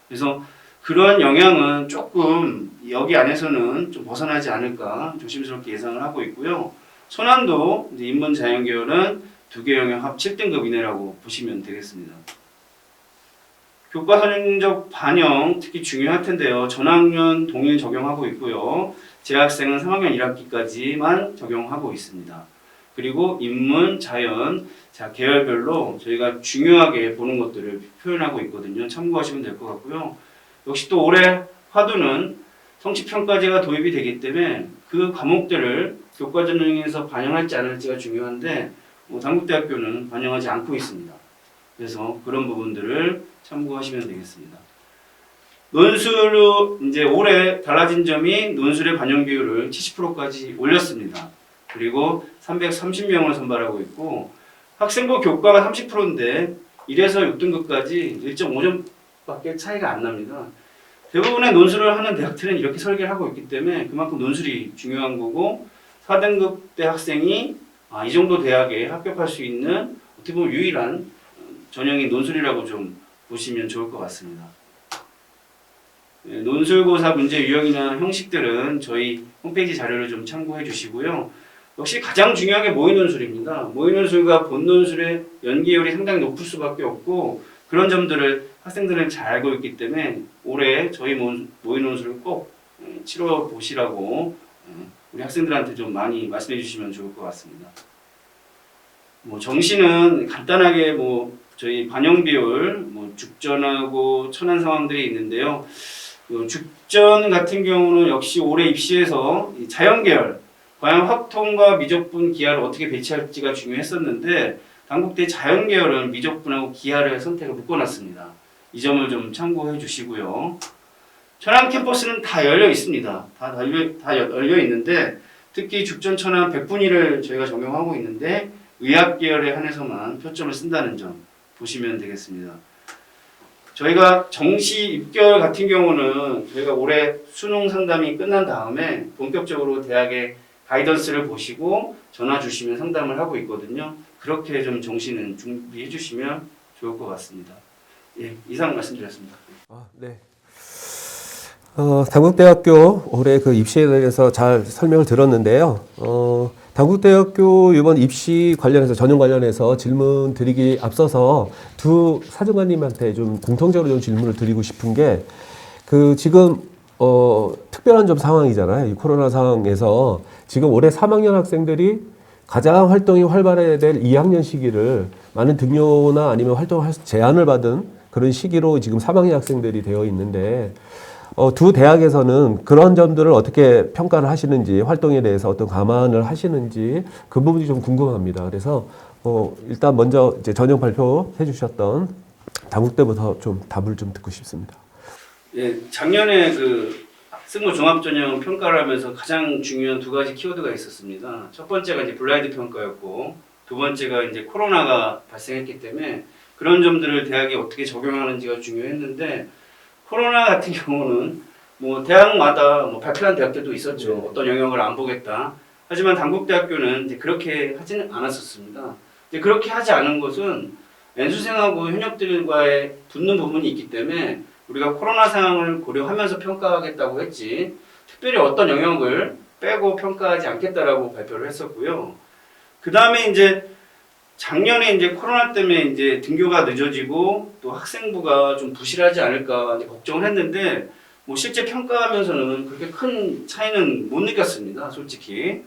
그래서 그런 영향은 조금 여기 안에서는 좀 벗어나지 않을까 조심스럽게 예상을 하고 있고요. 천안도 이제 인문 자연 계열은 2개 영역 합 7등급 이내라고 보시면 되겠습니다. 교과 성적 반영 특히 중요할 텐데요. 전학년 동일 적용하고 있고요. 재학생은 3학년 1학기까지만 적용하고 있습니다. 그리고 인문, 자연, 계열별로 저희가 중요하게 보는 것들을 표현하고 있거든요. 참고하시면 될 것 같고요. 역시 또 올해 화두는 성취평가제가 도입이 되기 때문에 그 과목들을 교과 전형에서 반영할지 않을지가 중요한데 단국대학교는 반영하지 않고 있습니다. 그래서 그런 부분들을 참고하시면 되겠습니다. 논술로 이제 올해 달라진 점이 논술의 반영 비율을 70%까지 올렸습니다. 그리고 330명을 선발하고 있고 학생부 교과가 30%인데 1에서 6등급까지 1.5점밖에 차이가 안 납니다. 대부분의 논술을 하는 대학들은 이렇게 설계를 하고 있기 때문에 그만큼 논술이 중요한 거고 4등급 대 학생이 이 정도 대학에 합격할 수 있는 어떻게 보면 유일한 전형이 논술이라고 좀 보시면 좋을 것 같습니다. 논술고사 문제 유형이나 형식들은 저희 홈페이지 자료를 좀 참고해 주시고요. 역시 가장 중요한 게 모의논술입니다. 모의논술과 본논술의 연계율이 상당히 높을 수밖에 없고 그런 점들을 학생들은 잘 알고 있기 때문에 올해 저희 모의논술을 꼭 치러 보시라고 우리 학생들한테 좀 많이 말씀해 주시면 좋을 것 같습니다. 정시는 간단하게 저희 반영 비율, 죽전하고 천안 상황들이 있는데요. 죽전 같은 경우는 역시 올해 입시에서 자연계열, 과연 확통과 미적분, 기하를 어떻게 배치할지가 중요했었는데 단국대 자연계열은 미적분하고 기하를 선택을 묶어놨습니다. 이 점을 좀 참고해 주시고요. 천안 캠퍼스는 다 열려 있습니다. 다 열려 있는데 특히 죽전 천안 100분위를 저희가 적용하고 있는데 의학계열에 한해서만 표점을 쓴다는 점 보시면 되겠습니다. 저희가 정시 입결 같은 경우는 저희가 올해 수능 상담이 끝난 다음에 본격적으로 대학의 가이던스를 보시고 전화 주시면 상담을 하고 있거든요. 그렇게 좀 정시는 준비해 주시면 좋을 것 같습니다. 예, 이상 말씀드렸습니다. 네. 단국대학교 올해 그 입시에 대해서 잘 설명을 들었는데요. 단국대학교 이번 입시 관련해서 전형 관련해서 질문 드리기 앞서서 두 사정관님한테 좀 공통적으로 좀 질문을 드리고 싶은 게 지금 특별한 좀 상황이잖아요. 이 코로나 상황에서 지금 올해 3학년 학생들이 가장 활동이 활발해야 될 2학년 시기를 많은 등료나 아니면 활동할 제한을 받은 그런 시기로 지금 3학년 학생들이 되어 있는데 두 대학에서는 그런 점들을 어떻게 평가를 하시는지 활동에 대해서 어떤 감안을 하시는지 그 부분이 좀 궁금합니다. 그래서 일단 먼저 이제 전형 발표해 주셨던 단국대부터 좀 답을 좀 듣고 싶습니다. 예, 작년에 학생부 종합전형 평가를 하면서 가장 중요한 두 가지 키워드가 있었습니다. 첫 번째가 이제 블라인드 평가였고 두 번째가 이제 코로나가 발생했기 때문에 그런 점들을 대학이 어떻게 적용하는지가 중요했는데 코로나 같은 경우는 대학마다 발표한 대학들도 있었죠. 어떤 영역을 안 보겠다. 하지만 단국대학교는 이제 그렇게 하지는 않았었습니다. 이제 그렇게 하지 않은 것은 N수생하고 현역들과의 붙는 부분이 있기 때문에 우리가 코로나 상황을 고려하면서 평가하겠다고 했지 특별히 어떤 영역을 빼고 평가하지 않겠다라고 발표를 했었고요. 그 다음에 이제 작년에 이제 코로나 때문에 이제 등교가 늦어지고 또 학생부가 좀 부실하지 않을까 이제 걱정을 했는데 뭐 실제 평가하면서는 그렇게 큰 차이는 못 느꼈습니다, 솔직히.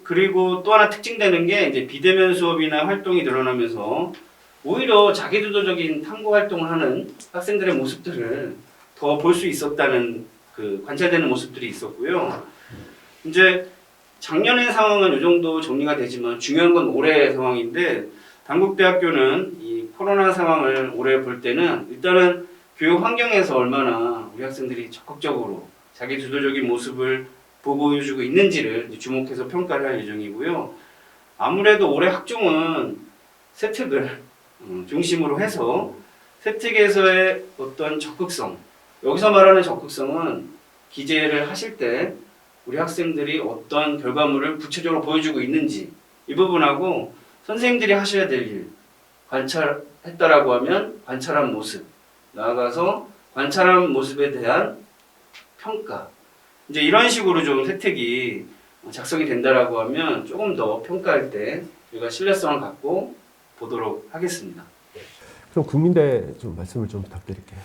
그리고 또 하나 특징되는 게 이제 비대면 수업이나 활동이 늘어나면서 오히려 자기주도적인 탐구 활동을 하는 학생들의 모습들을 더 볼 수 있었다는 그 관찰되는 모습들이 있었고요. 이제 작년의 상황은 이 정도 정리가 되지만 중요한 건 올해의 상황인데 단국대학교는 이 코로나 상황을 올해 볼 때는 일단은 교육 환경에서 얼마나 우리 학생들이 적극적으로 자기 주도적인 모습을 보여주고 있는지를 주목해서 평가를 할 예정이고요. 아무래도 올해 학종은 세특을 중심으로 해서 세특에서의 어떤 적극성, 여기서 말하는 적극성은 기재를 하실 때 우리 학생들이 어떤 결과물을 구체적으로 보여주고 있는지 이 부분하고 선생님들이 하셔야 될 일, 관찰했다라고 하면 관찰한 모습, 나아가서 관찰한 모습에 대한 평가, 이제 이런 식으로 좀 세특이 작성이 된다라고 하면 조금 더 평가할 때 우리가 신뢰성을 갖고 보도록 하겠습니다. 그럼 국민대 좀 말씀을 좀 부탁드릴게요.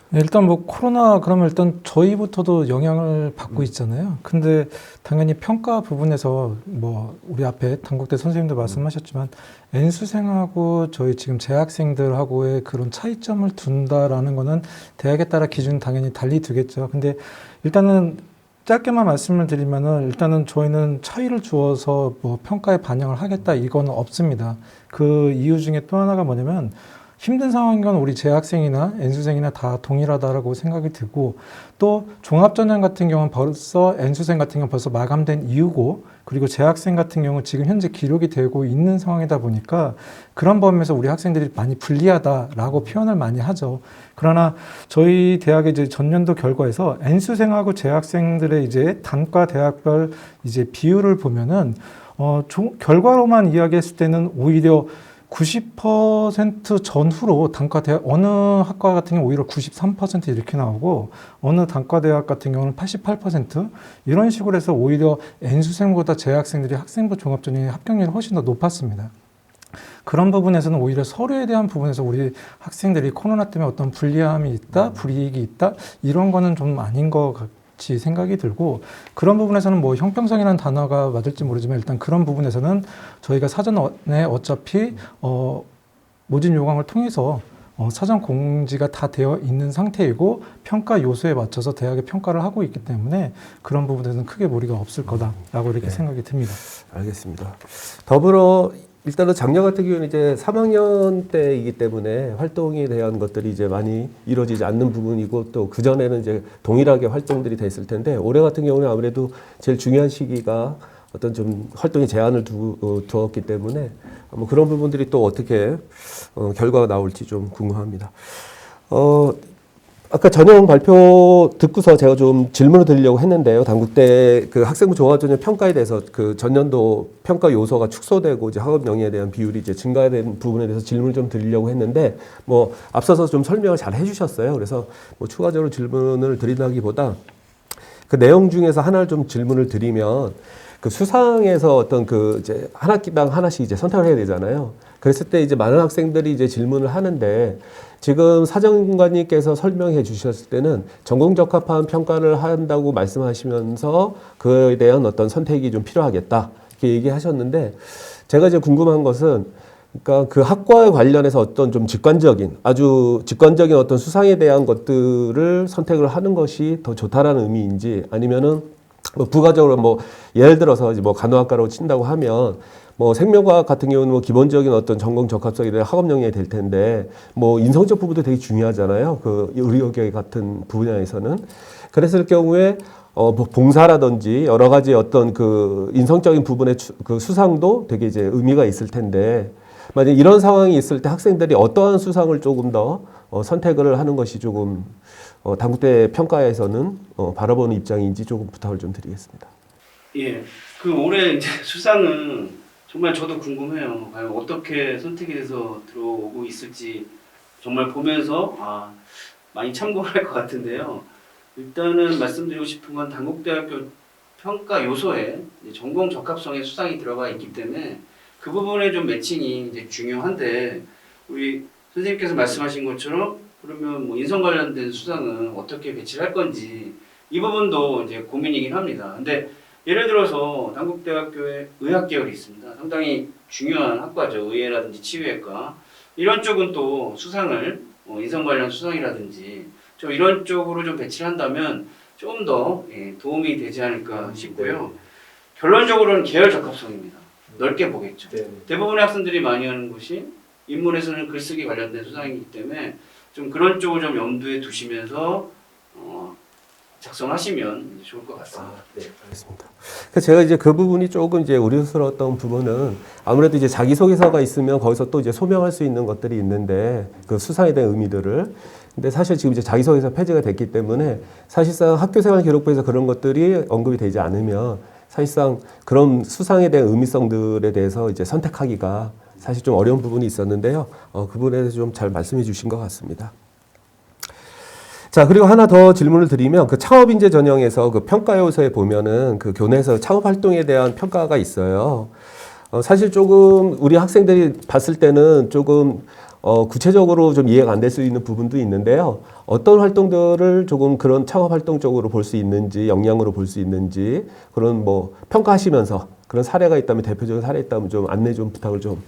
네, 일단 뭐 코로나 그러면 일단 저희부터도 영향을 받고 있잖아요. 근데 당연히 평가 부분에서 뭐 우리 앞에 단국대 선생님도 말씀하셨지만 N수생하고 저희 지금 재학생들하고의 그런 차이점을 둔다라는 거는 대학에 따라 기준 당연히 달리 두겠죠. 근데 일단은 짧게만 말씀을 드리면은 일단은 저희는 차이를 주어서 뭐 평가에 반영을 하겠다 이거는 없습니다. 그 이유 중에 또 하나가 뭐냐면 힘든 상황인 건 우리 재학생이나 N수생이나 다 동일하다라고 생각이 들고 또 종합전형 같은 경우는 벌써 N수생 같은 경우는 벌써 마감된 이유고 그리고 재학생 같은 경우는 지금 현재 기록이 되고 있는 상황이다 보니까 그런 범위에서 우리 학생들이 많이 불리하다라고 표현을 많이 하죠. 그러나 저희 대학의 이제 전년도 결과에서 N수생하고 재학생들의 이제 단과 대학별 이제 비율을 보면은 결과로만 이야기했을 때는 오히려 90% 전후로 단과대학 어느 학과 같은 경우 오히려 93% 이렇게 나오고 어느 단과대학 같은 경우는 88% 이런 식으로 해서 오히려 N수생보다 재학생들이 학생부 종합전형의 합격률이 훨씬 더 높았습니다. 그런 부분에서는 오히려 서류에 대한 부분에서 우리 학생들이 코로나 때문에 어떤 불리함이 있다, 불이익이 있다 이런 거는 좀 아닌 것 같이 생각이 들고 그런 부분에서는 뭐 형평성이라는 단어가 맞을지 모르지만 일단 그런 부분에서는 저희가 사전에 어차피 모집 요강을 통해서 사전 공지가 다 되어 있는 상태이고 평가 요소에 맞춰서 대학의 평가를 하고 있기 때문에 그런 부분에서는 크게 무리가 없을 거다라고 이렇게 생각이 듭니다. 알겠습니다. 더불어 일단은 작년 같은 경우는 이제 3학년 때이기 때문에 활동에 대한 것들이 이제 많이 이루어지지 않는 부분이고 또 그전에는 이제 동일하게 활동들이 됐을 텐데 올해 같은 경우는 아무래도 제일 중요한 시기가 어떤 좀 활동에 제한을 두었기 때문에 뭐 그런 부분들이 또 어떻게 결과가 나올지 좀 궁금합니다. 아까 전형 발표 듣고서 제가 좀 질문을 드리려고 했는데요. 단국대 그 학생부 종합전형 평가에 대해서 그 전년도 평가 요소가 축소되고 이제 학업 영예에 대한 비율이 이제 증가된 부분에 대해서 질문을 좀 드리려고 했는데 뭐 앞서서 좀 설명을 잘 해주셨어요. 그래서 뭐 추가적으로 질문을 드린다기보다 그 내용 중에서 하나를 좀 질문을 드리면 그 수상에서 어떤 그 이제 한 학기당 하나씩 이제 선택을 해야 되잖아요. 그랬을 때 이제 많은 학생들이 이제 질문을 하는데 지금 사정관님께서 설명해 주셨을 때는 전공적합한 평가를 한다고 말씀하시면서 그에 대한 어떤 선택이 좀 필요하겠다 이렇게 얘기하셨는데 제가 이제 궁금한 것은 그러니까 그 학과에 관련해서 어떤 좀 직관적인 아주 직관적인 어떤 수상에 대한 것들을 선택을 하는 것이 더 좋다라는 의미인지 아니면은 뭐 부가적으로 뭐 예를 들어서 이제 뭐 간호학과로 친다고 하면 뭐 생명과학 같은 경우는 뭐 기본적인 어떤 전공 적합성에 대한 학업 영역이 될 텐데 뭐 인성적 부분도 되게 중요하잖아요. 그 의료계 같은 분야에서는 그랬을 경우에 뭐 봉사라든지 여러 가지 어떤 그 인성적인 부분의 그 수상도 되게 이제 의미가 있을 텐데 만약 이런 상황이 있을 때 학생들이 어떠한 수상을 조금 더 선택을 하는 것이 조금 단국대 평가에서는 바라보는 입장인지 조금 부탁을 좀 드리겠습니다. 예, 그 올해 이제 수상은 정말 저도 궁금해요. 과연 어떻게 선택이 돼서 들어오고 있을지 정말 보면서 많이 참고할 것 같은데요. 일단은 말씀드리고 싶은 건 단국대학교 평가 요소에 이제 전공 적합성의 수상이 들어가 있기 때문에 그 부분에 좀 매칭이 이제 중요한데, 우리 선생님께서 말씀하신 것처럼 그러면 뭐 인성 관련된 수상은 어떻게 배치를 할 건지 이 부분도 이제 고민이긴 합니다. 근데 예를 들어서 단국대학교에 의학 계열이 있습니다. 상당히 중요한 학과죠. 의예라든지 치유외과 이런 쪽은 또 수상을 인성 관련 수상이라든지 좀 이런 쪽으로 좀 배치를 한다면 좀 더 도움이 되지 않을까 싶고요. 결론적으로는 계열 적합성입니다. 넓게 보겠죠. 대부분의 학생들이 많이 하는 것이 인문에서는 글쓰기 관련된 수상이기 때문에 좀 그런 쪽을 좀 염두에 두시면서 작성하시면 좋을 것 같습니다. 네, 알겠습니다. 제가 이제 그 부분이 조금 이제 우려스러웠던 부분은 아무래도 이제 자기소개서가 있으면 거기서 또 이제 소명할 수 있는 것들이 있는데 그 수상에 대한 의미들을. 근데 사실 지금 이제 자기소개서 폐지가 됐기 때문에 사실상 학교생활 기록부에서 그런 것들이 언급이 되지 않으면 사실상 그런 수상에 대한 의미성들에 대해서 이제 선택하기가 사실 좀 어려운 부분이 있었는데요. 그 부분에 대해서 좀 잘 말씀해 주신 것 같습니다. 자, 그리고 하나 더 질문을 드리면 그 창업인재 전형에서 그 평가 요소에 보면은 그 교내에서 창업 활동에 대한 평가가 있어요. 사실 조금 우리 학생들이 봤을 때는 조금 구체적으로 좀 이해가 안 될 수 있는 부분도 있는데요. 어떤 활동들을 조금 그런 창업 활동 쪽으로 볼 수 있는지, 역량으로 볼 수 있는지, 그런 뭐 평가하시면서 그런 사례가 있다면, 대표적인 사례 있다면 좀 안내 좀 부탁을 좀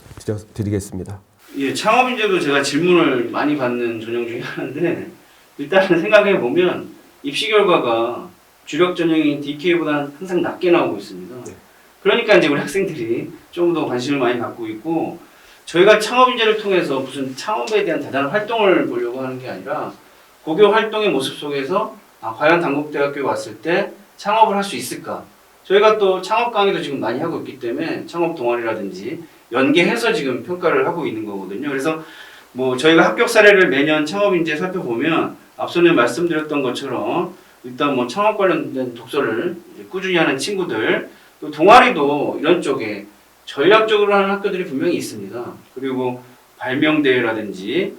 드리겠습니다. 예, 창업인재도 제가 질문을 많이 받는 전형 중에 하나인데, 일단은 생각해 보면 입시 결과가 주력 전형인 DK보다는 항상 낮게 나오고 있습니다. 그러니까 이제 우리 학생들이 좀 더 관심을 많이 갖고 있고, 저희가 창업인재를 통해서 무슨 창업에 대한 대단한 활동을 보려고 하는 게 아니라 고교 활동의 모습 속에서 과연 단국대학교에 왔을 때 창업을 할 수 있을까? 저희가 또 창업 강의도 지금 많이 하고 있기 때문에 창업 동아리라든지 연계해서 지금 평가를 하고 있는 거거든요. 그래서 뭐 저희가 합격 사례를 매년 창업인재 살펴보면 앞서는 말씀드렸던 것처럼 일단 뭐 창업 관련된 독서를 꾸준히 하는 친구들, 또 동아리도 이런 쪽에 전략적으로 하는 학교들이 분명히 있습니다. 그리고 발명대회라든지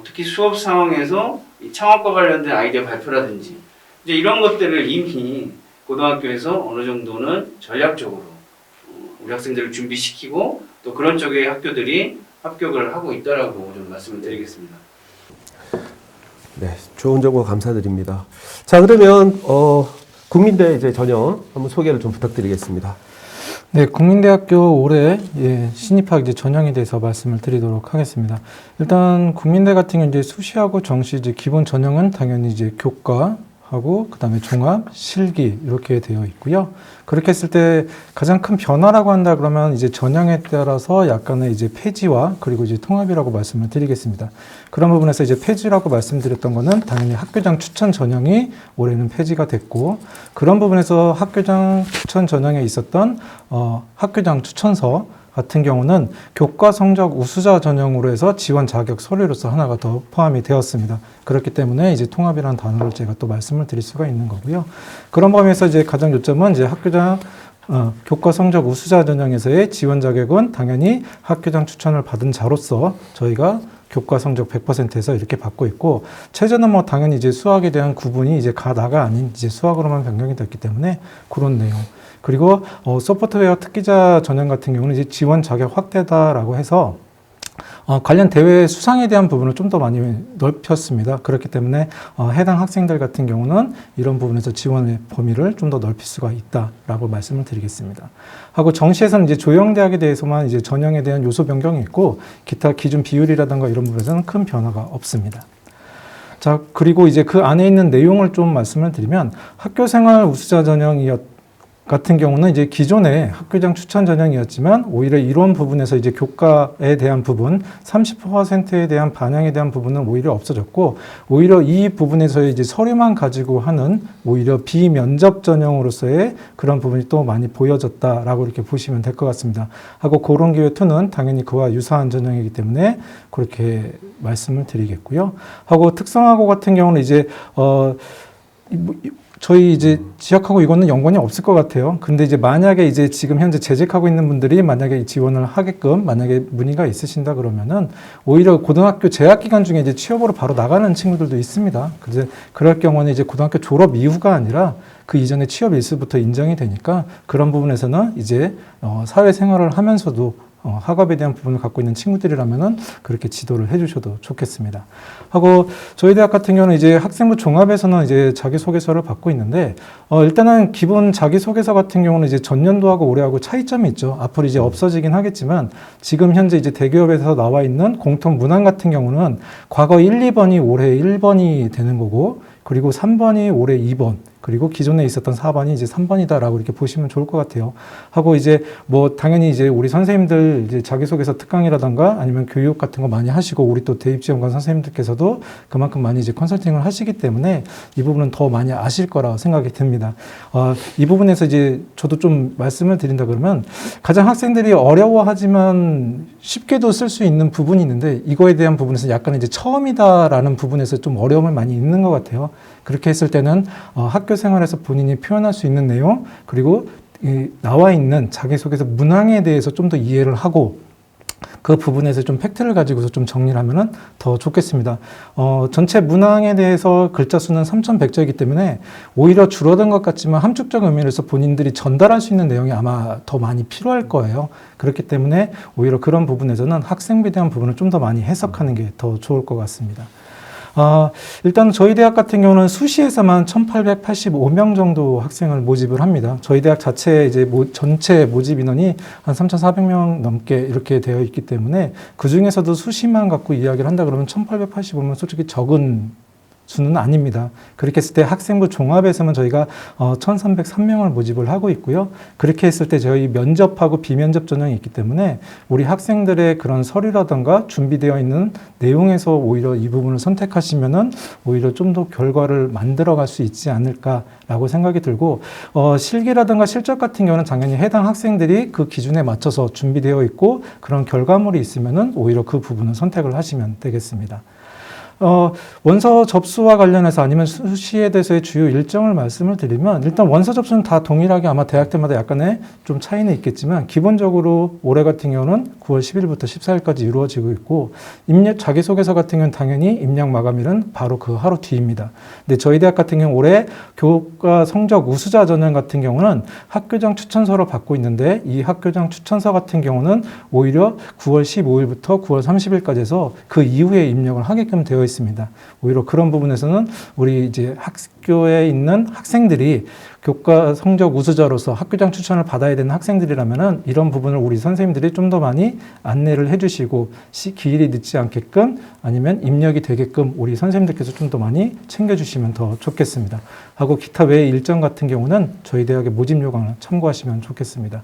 특히 수업 상황에서 이 창업과 관련된 아이디어 발표라든지 이제 이런 것들을 이미 고등학교에서 어느 정도는 전략적으로 우리 학생들을 준비시키고 또 그런 쪽의 학교들이 합격을 하고 있다라고 좀 말씀을 드리겠습니다. 네, 좋은 정보 감사드립니다. 자, 그러면 국민대 이제 전형 한번 소개를 좀 부탁드리겠습니다. 네, 국민대학교 올해 신입학 이제 전형에 대해서 말씀을 드리도록 하겠습니다. 일단 국민대 같은 경우 이제 수시하고 정시 이제 기본 전형은 당연히 이제 교과하고 그다음에 종합, 실기 이렇게 되어 있고요. 그렇게 했을 때 가장 큰 변화라고 한다 그러면 이제 전형에 따라서 약간의 이제 폐지와 그리고 이제 통합이라고 말씀을 드리겠습니다. 그런 부분에서 이제 폐지라고 말씀드렸던 거는 당연히 학교장 추천 전형이 올해는 폐지가 됐고, 그런 부분에서 학교장 추천 전형에 있었던 학교장 추천서 같은 경우는 교과 성적 우수자 전형으로 해서 지원 자격 서류로서 하나가 더 포함이 되었습니다. 그렇기 때문에 이제 통합이라는 단어를 제가 또 말씀을 드릴 수가 있는 거고요. 그런 범위에서 이제 가장 요점은 이제 학교장 교과 성적 우수자 전형에서의 지원 자격은 당연히 학교장 추천을 받은 자로서 저희가 교과 성적 100%에서 이렇게 받고 있고, 최저는 뭐 당연히 이제 수학에 대한 구분이 이제 가다가 아닌 이제 수학으로만 변경이 됐기 때문에 그런 내용. 그리고 소프트웨어 특기자 전형 같은 경우는 이제 지원 자격 확대다라고 해서 관련 대회 수상에 대한 부분을 좀 더 많이 넓혔습니다. 그렇기 때문에 해당 학생들 같은 경우는 이런 부분에서 지원의 범위를 좀 더 넓힐 수가 있다라고 말씀을 드리겠습니다. 하고 정시에서는 이제 조영대학에 대해서만 이제 전형에 대한 요소 변경이 있고, 기타 기준 비율이라든가 이런 부분에서는 큰 변화가 없습니다. 자, 그리고 이제 그 안에 있는 내용을 좀 말씀을 드리면, 학교생활 우수자 전형이었 같은 경우는 이제 기존의 학교장 추천 전형이었지만 오히려 이론 부분에서 이제 교과에 대한 부분 30%에 대한 반영에 대한 부분은 오히려 없어졌고, 오히려 이 부분에서의 이제 서류만 가지고 하는 오히려 비면접 전형으로서의 그런 부분이 또 많이 보여졌다라고 이렇게 보시면 될 것 같습니다. 하고 고론기회 2는 당연히 그와 유사한 전형이기 때문에 그렇게 말씀을 드리겠고요. 하고 특성화고 같은 경우는 이제 저희 이제 지역하고 이거는 연관이 없을 것 같아요. 근데 이제 만약에 이제 지금 현재 재직하고 있는 분들이 만약에 지원을 하게끔 만약에 문의가 있으신다 그러면은 오히려 고등학교 재학 기간 중에 이제 취업으로 바로 나가는 친구들도 있습니다. 그래서 그럴 경우는 이제 고등학교 졸업 이후가 아니라 그 이전에 취업 일수부터 인정이 되니까 그런 부분에서는 이제 사회생활을 하면서도 학업에 대한 부분을 갖고 있는 친구들이라면은 그렇게 지도를 해주셔도 좋겠습니다. 하고 저희 대학 같은 경우는 이제 학생부 종합에서는 이제 자기소개서를 받고 있는데 일단은 기본 자기소개서 같은 경우는 이제 전년도하고 올해하고 차이점이 있죠. 앞으로 이제 없어지긴 하겠지만 지금 현재 이제 대기업에서 나와 있는 공통 문항 같은 경우는 과거 1, 2번이 올해 1번이 되는 거고 그리고 3번이 올해 2번, 그리고 기존에 있었던 4번이 이제 3번이다라고 이렇게 보시면 좋을 것 같아요. 하고 이제 뭐 당연히 이제 우리 선생님들 이제 자기소개서 특강이라던가 아니면 교육 같은 거 많이 하시고 우리 또 대입지원관 선생님들께서도 그만큼 많이 이제 컨설팅을 하시기 때문에 이 부분은 더 많이 아실 거라고 생각이 듭니다. 이 부분에서 이제 저도 좀 말씀을 드린다 그러면 가장 학생들이 어려워하지만 쉽게도 쓸 수 있는 부분이 있는데 이거에 대한 부분에서 약간 이제 처음이다라는 부분에서 좀 어려움을 많이 있는 것 같아요. 그렇게 했을 때는 학교 생활에서 본인이 표현할 수 있는 내용 그리고 나와 있는 자기소개서 문항에 대해서 좀 더 이해를 하고 그 부분에서 좀 팩트를 가지고서 좀 정리를 하면은 더 좋겠습니다. 전체 문항에 대해서 글자 수는 3,100자이기 때문에 오히려 줄어든 것 같지만 함축적 의미로서 본인들이 전달할 수 있는 내용이 아마 더 많이 필요할 거예요. 그렇기 때문에 오히려 그런 부분에서는 학생부에 대한 부분을 좀 더 많이 해석하는 게 더 좋을 것 같습니다. 일단 저희 대학 같은 경우는 수시에서만 1,885명 정도 학생을 모집을 합니다. 저희 대학 자체 이제 전체 모집 인원이 한 3,400명 넘게 이렇게 되어 있기 때문에 그 중에서도 수시만 갖고 이야기를 한다 그러면 1,885면 솔직히 적은 수는 아닙니다. 그렇게 했을 때 학생부 종합에서는 저희가 1,303명을 모집을 하고 있고요. 그렇게 했을 때 저희 면접하고 비면접 전형이 있기 때문에 우리 학생들의 그런 서류라든가 준비되어 있는 내용에서 오히려 이 부분을 선택하시면은 오히려 좀 더 결과를 만들어갈 수 있지 않을까라고 생각이 들고 실기라든가 실적 같은 경우는 당연히 해당 학생들이 그 기준에 맞춰서 준비되어 있고 그런 결과물이 있으면은 오히려 그 부분을 선택을 하시면 되겠습니다. 원서 접수와 관련해서 아니면 수시에 대해서의 주요 일정을 말씀을 드리면 일단 원서 접수는 다 동일하게 아마 대학들마다 약간의 좀 차이는 있겠지만 기본적으로 올해 같은 경우는 9월 10일부터 14일까지 이루어지고 있고 입력 자기소개서 같은 경우는 당연히 입력 마감일은 바로 그 하루 뒤입니다. 근데 저희 대학 같은 경우 올해 교과 성적 우수자 전형 같은 경우는 학교장 추천서를 받고 있는데 이 학교장 추천서 같은 경우는 오히려 9월 15일부터 9월 30일까지 해서 그 이후에 입력을 하게끔 되어 있습니다. 오히려 그런 부분에서는 우리 이제 학교에 있는 학생들이 교과 성적 우수자로서 학교장 추천을 받아야 되는 학생들이라면은 이런 부분을 우리 선생님들이 좀 더 많이 안내를 해주시고 기일이 늦지 않게끔 아니면 입력이 되게끔 우리 선생님들께서 좀 더 많이 챙겨주시면 더 좋겠습니다. 하고 기타 외의 일정 같은 경우는 저희 대학의 모집 요강을 참고하시면 좋겠습니다.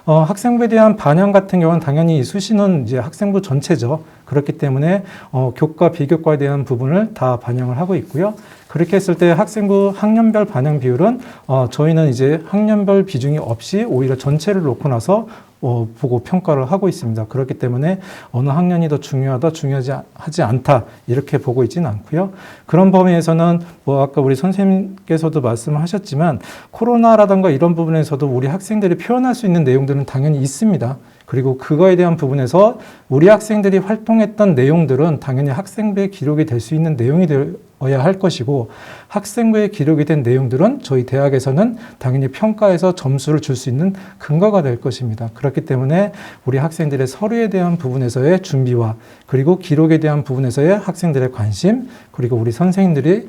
학생부에 대한 반영 같은 경우는 당연히 수시는 이제 학생부 전체죠. 그렇기 때문에 교과 비교과에 대한 부분을 다 반영을 하고 있고요. 그렇게 했을 때 학생부 학년별 반영 비율은 저희는 이제 학년별 비중이 없이 오히려 전체를 놓고 나서 보고 평가를 하고 있습니다. 그렇기 때문에 어느 학년이 더 중요하다, 중요하지 않다 이렇게 보고 있지는 않고요. 그런 범위에서는 뭐 아까 우리 선생님께서도 말씀하셨지만 코로나라든가 이런 부분에서도 우리 학생들이 표현할 수 있는 내용들은 당연히 있습니다. 그리고 그거에 대한 부분에서 우리 학생들이 활동했던 내용들은 당연히 학생부에 기록이 될 수 있는 내용이 되어야 할 것이고 학생부에 기록이 된 내용들은 저희 대학에서는 당연히 평가에서 점수를 줄 수 있는 근거가 될 것입니다. 그렇기 때문에 우리 학생들의 서류에 대한 부분에서의 준비와 그리고 기록에 대한 부분에서의 학생들의 관심 그리고 우리 선생님들의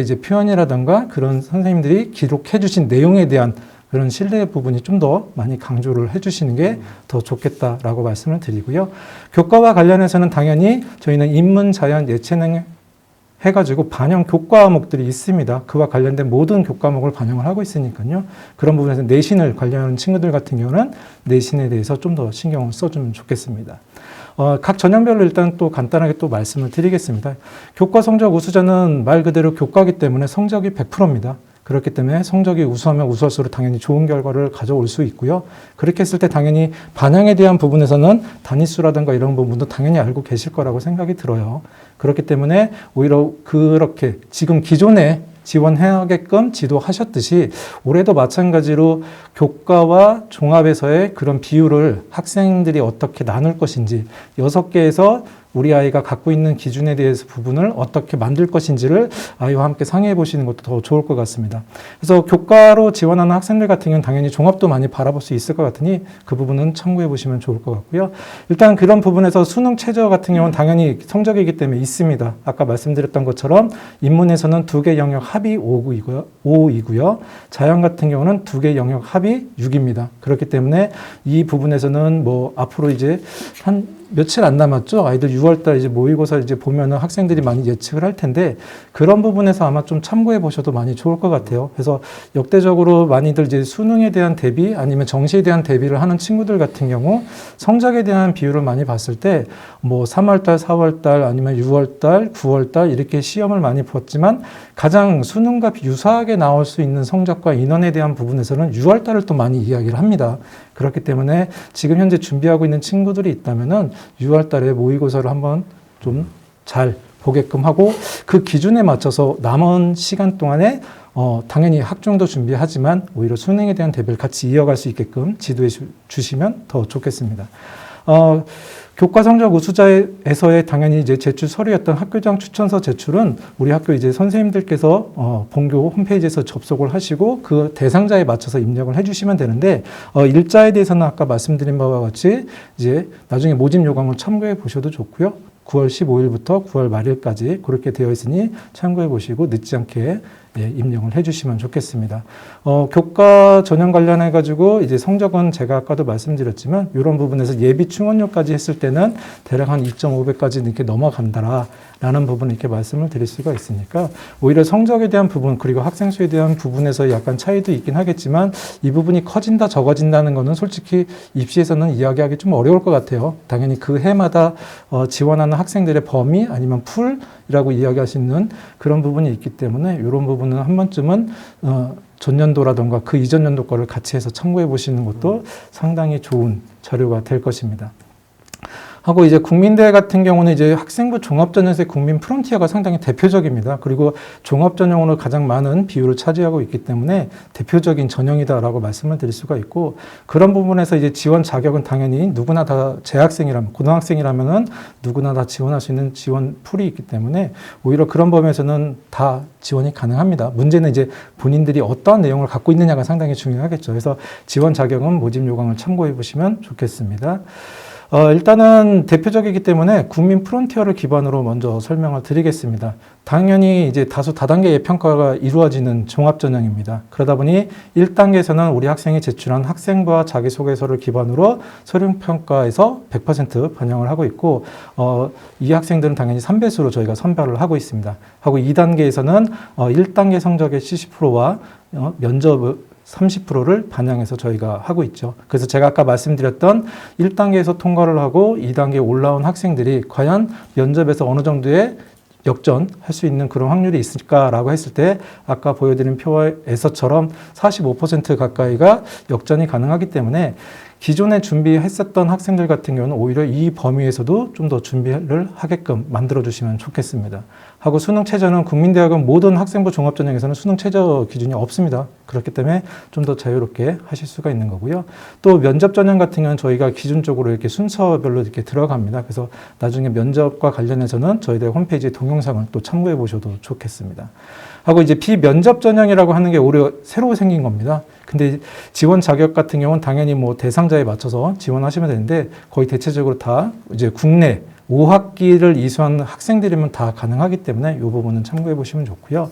이제 표현이라든가 그런 선생님들이 기록해 주신 내용에 대한 그런 신뢰의 부분이 좀 더 많이 강조를 해주시는 게 더 좋겠다라고 말씀을 드리고요. 교과와 관련해서는 당연히 저희는 인문, 자연, 예체능 해가지고 반영 교과 과목들이 있습니다. 그와 관련된 모든 교과 과목을 반영을 하고 있으니까요. 그런 부분에서 내신을 관련하는 친구들 같은 경우는 내신에 대해서 좀 더 신경을 써주면 좋겠습니다. 각 전형별로 일단 또 간단하게 또 말씀을 드리겠습니다. 교과 성적 우수자는 말 그대로 교과이기 때문에 성적이 100%입니다. 그렇기 때문에 성적이 우수하면 우수할수록 당연히 좋은 결과를 가져올 수 있고요. 그렇게 했을 때 당연히 반영에 대한 부분에서는 단위수라든가 이런 부분도 당연히 알고 계실 거라고 생각이 들어요. 그렇기 때문에 오히려 그렇게 지금 기존에 지원하게끔 지도하셨듯이 올해도 마찬가지로 교과와 종합에서의 그런 비율을 학생들이 어떻게 나눌 것인지 6개에서 우리 아이가 갖고 있는 기준에 대해서 부분을 어떻게 만들 것인지를 아이와 함께 상의해 보시는 것도 더 좋을 것 같습니다. 그래서 교과로 지원하는 학생들 같은 경우는 당연히 종합도 많이 바라볼 수 있을 것 같으니 그 부분은 참고해 보시면 좋을 것 같고요. 일단 그런 부분에서 수능 최저 같은 경우는 당연히 성적이기 때문에 있습니다. 아까 말씀드렸던 것처럼 인문에서는 2개 영역 합이 5이고요. 자연 같은 경우는 2개 영역 합이 6입니다. 그렇기 때문에 이 부분에서는 뭐 앞으로 이제 한 며칠 안 남았죠. 아이들 6월달 이제 모의고사 이제 보면은 학생들이 많이 예측을 할 텐데 그런 부분에서 아마 좀 참고해 보셔도 많이 좋을 것 같아요. 그래서 역대적으로 많이들 이제 수능에 대한 대비 아니면 정시에 대한 대비를 하는 친구들 같은 경우 성적에 대한 비율을 많이 봤을 때 뭐 3월달, 4월달 아니면 6월달, 9월달 이렇게 시험을 많이 봤지만 가장 수능과 유사하게 나올 수 있는 성적과 인원에 대한 부분에서는 6월달을 또 많이 이야기를 합니다. 그렇기 때문에 지금 현재 준비하고 있는 친구들이 있다면은 6월 달에 모의고사를 한번 좀 잘 보게끔 하고 그 기준에 맞춰서 남은 시간 동안에 당연히 학종도 준비하지만 오히려 수능에 대한 대비를 같이 이어갈 수 있게끔 지도해 주시면 더 좋겠습니다. 교과 성적 우수자에서의 당연히 이제 제출 서류였던 학교장 추천서 제출은 우리 학교 이제 선생님들께서 본교 홈페이지에서 접속을 하시고 그 대상자에 맞춰서 입력을 해주시면 되는데 일자에 대해서는 아까 말씀드린 바와 같이 이제 나중에 모집 요강을 참고해 보셔도 좋고요. 9월 15일부터 9월 말일까지 그렇게 되어 있으니 참고해 보시고 늦지 않게 입력을 해주시면 좋겠습니다. 교과 전형 관련해 가지고 이제 성적은 제가 아까도 말씀드렸지만 이런 부분에서 예비 충원료까지 했을 때는 대략 한 2.5배까지 이렇게 넘어간다라는 부분을 이렇게 말씀을 드릴 수가 있으니까 오히려 성적에 대한 부분 그리고 학생 수에 대한 부분에서 약간 차이도 있긴 하겠지만 이 부분이 커진다 적어진다는 거는 솔직히 입시에서는 이야기하기 좀 어려울 것 같아요. 당연히 그 해마다 지원하는 학생들의 범위 아니면 풀이라고 이야기할 수 있는 그런 부분이 있기 때문에 이런 부분은 한 번쯤은 전년도라던가 그 이전 연도 거를 같이 해서 참고해 보시는 것도 상당히 좋은 자료가 될 것입니다. 하고 이제 국민대 같은 경우는 이제 학생부 종합전형에서의 국민 프론티어가 상당히 대표적입니다. 그리고 종합전형으로 가장 많은 비율을 차지하고 있기 때문에 대표적인 전형이다라고 말씀을 드릴 수가 있고 그런 부분에서 이제 지원 자격은 당연히 누구나 다 재학생이라면 고등학생이라면은 누구나 다 지원할 수 있는 지원 풀이 있기 때문에 오히려 그런 범위에서는 다 지원이 가능합니다. 문제는 이제 본인들이 어떠한 내용을 갖고 있느냐가 상당히 중요하겠죠. 그래서 지원 자격은 모집 요강을 참고해 보시면 좋겠습니다. 일단은 대표적이기 때문에 국민 프론티어를 기반으로 먼저 설명을 드리겠습니다. 당연히 이제 다수 다단계의 평가가 이루어지는 종합전형입니다. 그러다 보니 1단계에서는 우리 학생이 제출한 학생부와 자기소개서를 기반으로 서류평가에서 100% 반영을 하고 있고 이 학생들은 당연히 3배수로 저희가 선별을 하고 있습니다. 하고 2단계에서는 1단계 성적의 70%와 면접 30%를 반영해서 저희가 하고 있죠. 그래서 제가 아까 말씀드렸던 1단계에서 통과를 하고 2단계에 올라온 학생들이 과연 면접에서 어느 정도의 역전할 수 있는 그런 확률이 있을까라고 했을 때 아까 보여드린 표에서처럼 45% 가까이가 역전이 가능하기 때문에 기존에 준비했었던 학생들 같은 경우는 오히려 이 범위에서도 좀 더 준비를 하게끔 만들어주시면 좋겠습니다. 하고 수능 최저는 국민대학은 모든 학생부 종합전형에서는 수능 최저 기준이 없습니다. 그렇기 때문에 좀 더 자유롭게 하실 수가 있는 거고요. 또 면접 전형 같은 경우는 저희가 기준적으로 이렇게 순서별로 이렇게 들어갑니다. 그래서 나중에 면접과 관련해서는 저희들 홈페이지 동영상을 또 참고해 보셔도 좋겠습니다. 하고 이제 비면접 전형이라고 하는 게 오히려 새로 생긴 겁니다. 근데 지원 자격 같은 경우는 당연히 뭐 대상자에 맞춰서 지원하시면 되는데 거의 대체적으로 다 이제 국내 5학기를 이수한 학생들이면 다 가능하기 때문에 이 부분은 참고해 보시면 좋고요.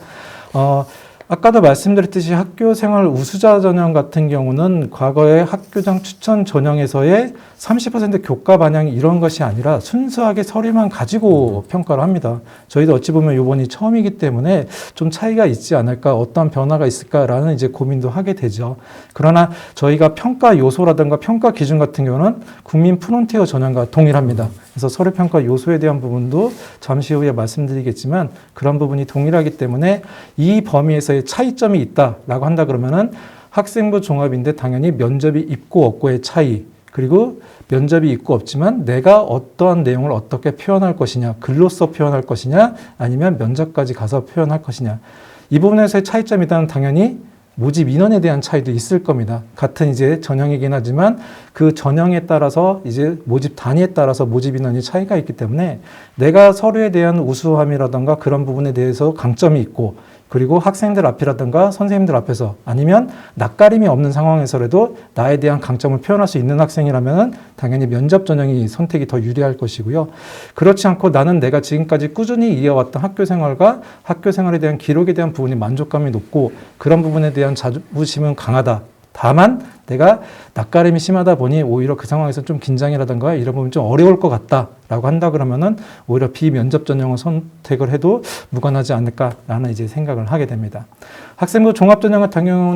아까도 말씀드렸듯이 학교생활 우수자 전형 같은 경우는 과거에 학교장 추천 전형에서의 30% 교과 반영이 이런 것이 아니라 순수하게 서류만 가지고 평가를 합니다. 저희도 어찌 보면 이번이 처음이기 때문에 좀 차이가 있지 않을까, 어떤 변화가 있을까라는 이제 고민도 하게 되죠. 그러나 저희가 평가 요소라든가 평가 기준 같은 경우는 국민 프론티어 전형과 동일합니다. 그래서 서류 평가 요소에 대한 부분도 잠시 후에 말씀드리겠지만 그런 부분이 동일하기 때문에 이 범위에서의 차이점이 있다라고 한다 그러면은 학생부 종합인데 당연히 면접이 있고 없고의 차이, 그리고 면접이 있고 없지만 내가 어떠한 내용을 어떻게 표현할 것이냐, 글로써 표현할 것이냐, 아니면 면접까지 가서 표현할 것이냐, 이 부분에서의 차이점이 있다면 당연히 모집 인원에 대한 차이도 있을 겁니다. 같은 이제 전형이긴 하지만 그 전형에 따라서 이제 모집 단위에 따라서 모집 인원이 차이가 있기 때문에 내가 서류에 대한 우수함이라던가 그런 부분에 대해서 강점이 있고 그리고 학생들 앞이라든가 선생님들 앞에서 아니면 낯가림이 없는 상황에서라도 나에 대한 강점을 표현할 수 있는 학생이라면 당연히 면접 전형이 선택이 더 유리할 것이고요. 그렇지 않고 나는 내가 지금까지 꾸준히 이어왔던 학교 생활과 학교 생활에 대한 기록에 대한 부분이 만족감이 높고 그런 부분에 대한 자부심은 강하다. 다만 내가 낯가림이 심하다 보니 오히려 그 상황에서 좀 긴장이라든가 이런 부분이 좀 어려울 것 같다라고 한다 그러면은 오히려 비면접 전형을 선택을 해도 무관하지 않을까라는 이제 생각을 하게 됩니다. 학생부 종합 전형의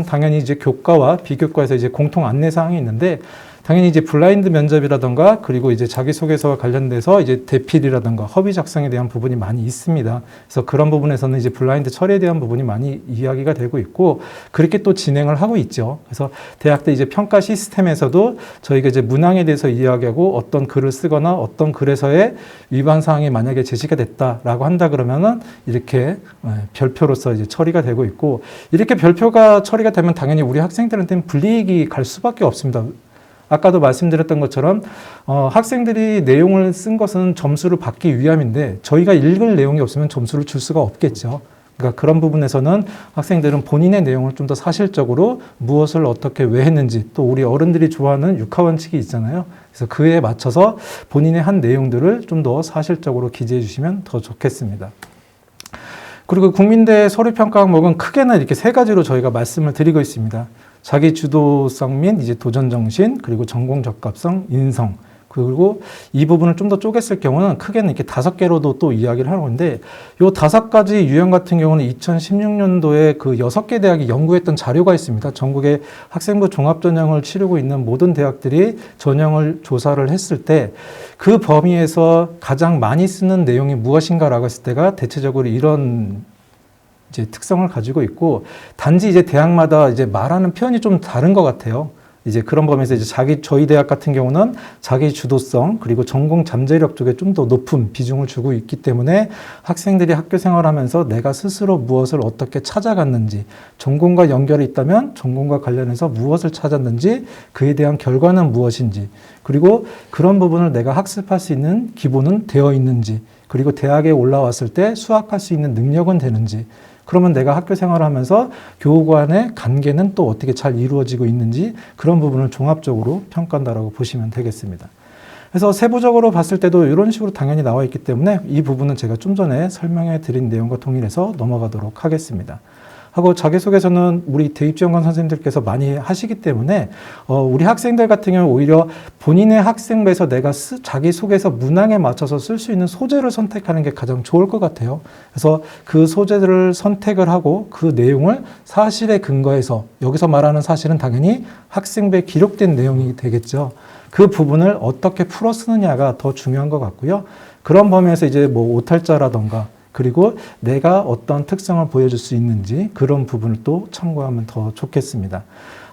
당연히 이제 교과와 비교과에서 이제 공통 안내 사항이 있는데 당연히 이제 블라인드 면접이라던가 그리고 이제 자기소개서와 관련돼서 이제 대필이라던가 허위 작성에 대한 부분이 많이 있습니다. 그래서 그런 부분에서는 이제 블라인드 처리에 대한 부분이 많이 이야기가 되고 있고 그렇게 또 진행을 하고 있죠. 그래서 대학들 이제 평가 시스템에서도 저희가 이제 문항에 대해서 이야기하고 어떤 글을 쓰거나 어떤 글에서의 위반 사항이 만약에 제시가 됐다라고 한다 그러면은 이렇게 별표로서 이제 처리가 되고 있고 이렇게 별표가 처리가 되면 당연히 우리 학생들한테는 불이익이 갈 수밖에 없습니다. 아까도 말씀드렸던 것처럼 학생들이 내용을 쓴 것은 점수를 받기 위함인데 저희가 읽을 내용이 없으면 점수를 줄 수가 없겠죠. 그러니까 그런 부분에서는 학생들은 본인의 내용을 좀 더 사실적으로 무엇을 어떻게 왜 했는지 또 우리 어른들이 좋아하는 육하원칙이 있잖아요. 그래서 그에 맞춰서 본인의 한 내용들을 좀 더 사실적으로 기재해 주시면 더 좋겠습니다. 그리고 국민대 서류평가 항목은 크게는 이렇게 세 가지로 저희가 말씀을 드리고 있습니다. 자기 주도성 및 이제 도전 정신, 그리고 전공 적합성, 인성, 그리고 이 부분을 좀 더 쪼갰을 경우는 크게는 이렇게 5개로도 또 이야기를 하는 건데, 요 5가지 유형 같은 경우는 2016년도에 그 6개 대학이 연구했던 자료가 있습니다. 전국의 학생부 종합전형을 치르고 있는 모든 대학들이 전형을 조사를 했을 때 그 범위에서 가장 많이 쓰는 내용이 무엇인가라고 했을 때가 대체적으로 이런 이제 특성을 가지고 있고, 단지 이제 대학마다 이제 말하는 표현이 좀 다른 것 같아요. 이제 그런 범위에서 이제 저희 대학 같은 경우는 자기 주도성 그리고 전공 잠재력 쪽에 좀 더 높은 비중을 주고 있기 때문에 학생들이 학교 생활하면서 내가 스스로 무엇을 어떻게 찾아갔는지, 전공과 연결이 있다면 전공과 관련해서 무엇을 찾았는지, 그에 대한 결과는 무엇인지, 그리고 그런 부분을 내가 학습할 수 있는 기본은 되어 있는지, 그리고 대학에 올라왔을 때 수학할 수 있는 능력은 되는지, 그러면 내가 학교 생활을 하면서 교우 간의 관계는 또 어떻게 잘 이루어지고 있는지, 그런 부분을 종합적으로 평가한다라고 보시면 되겠습니다. 그래서 세부적으로 봤을 때도 이런 식으로 당연히 나와 있기 때문에 이 부분은 제가 좀 전에 설명해 드린 내용과 동일해서 넘어가도록 하겠습니다. 하고 자기소개서는 우리 대입지원관 선생님들께서 많이 하시기 때문에 우리 학생들 같은 경우는 오히려 본인의 학생부에서 내가 자기소개서 문항에 맞춰서 쓸 수 있는 소재를 선택하는 게 가장 좋을 것 같아요. 그래서 그 소재들을 선택을 하고 그 내용을 사실에 근거해서, 여기서 말하는 사실은 당연히 학생부에 기록된 내용이 되겠죠. 그 부분을 어떻게 풀어 쓰느냐가 더 중요한 것 같고요. 그런 범위에서 이제 뭐 오탈자라던가 그리고 내가 어떤 특성을 보여줄 수 있는지, 그런 부분을 또 참고하면 더 좋겠습니다.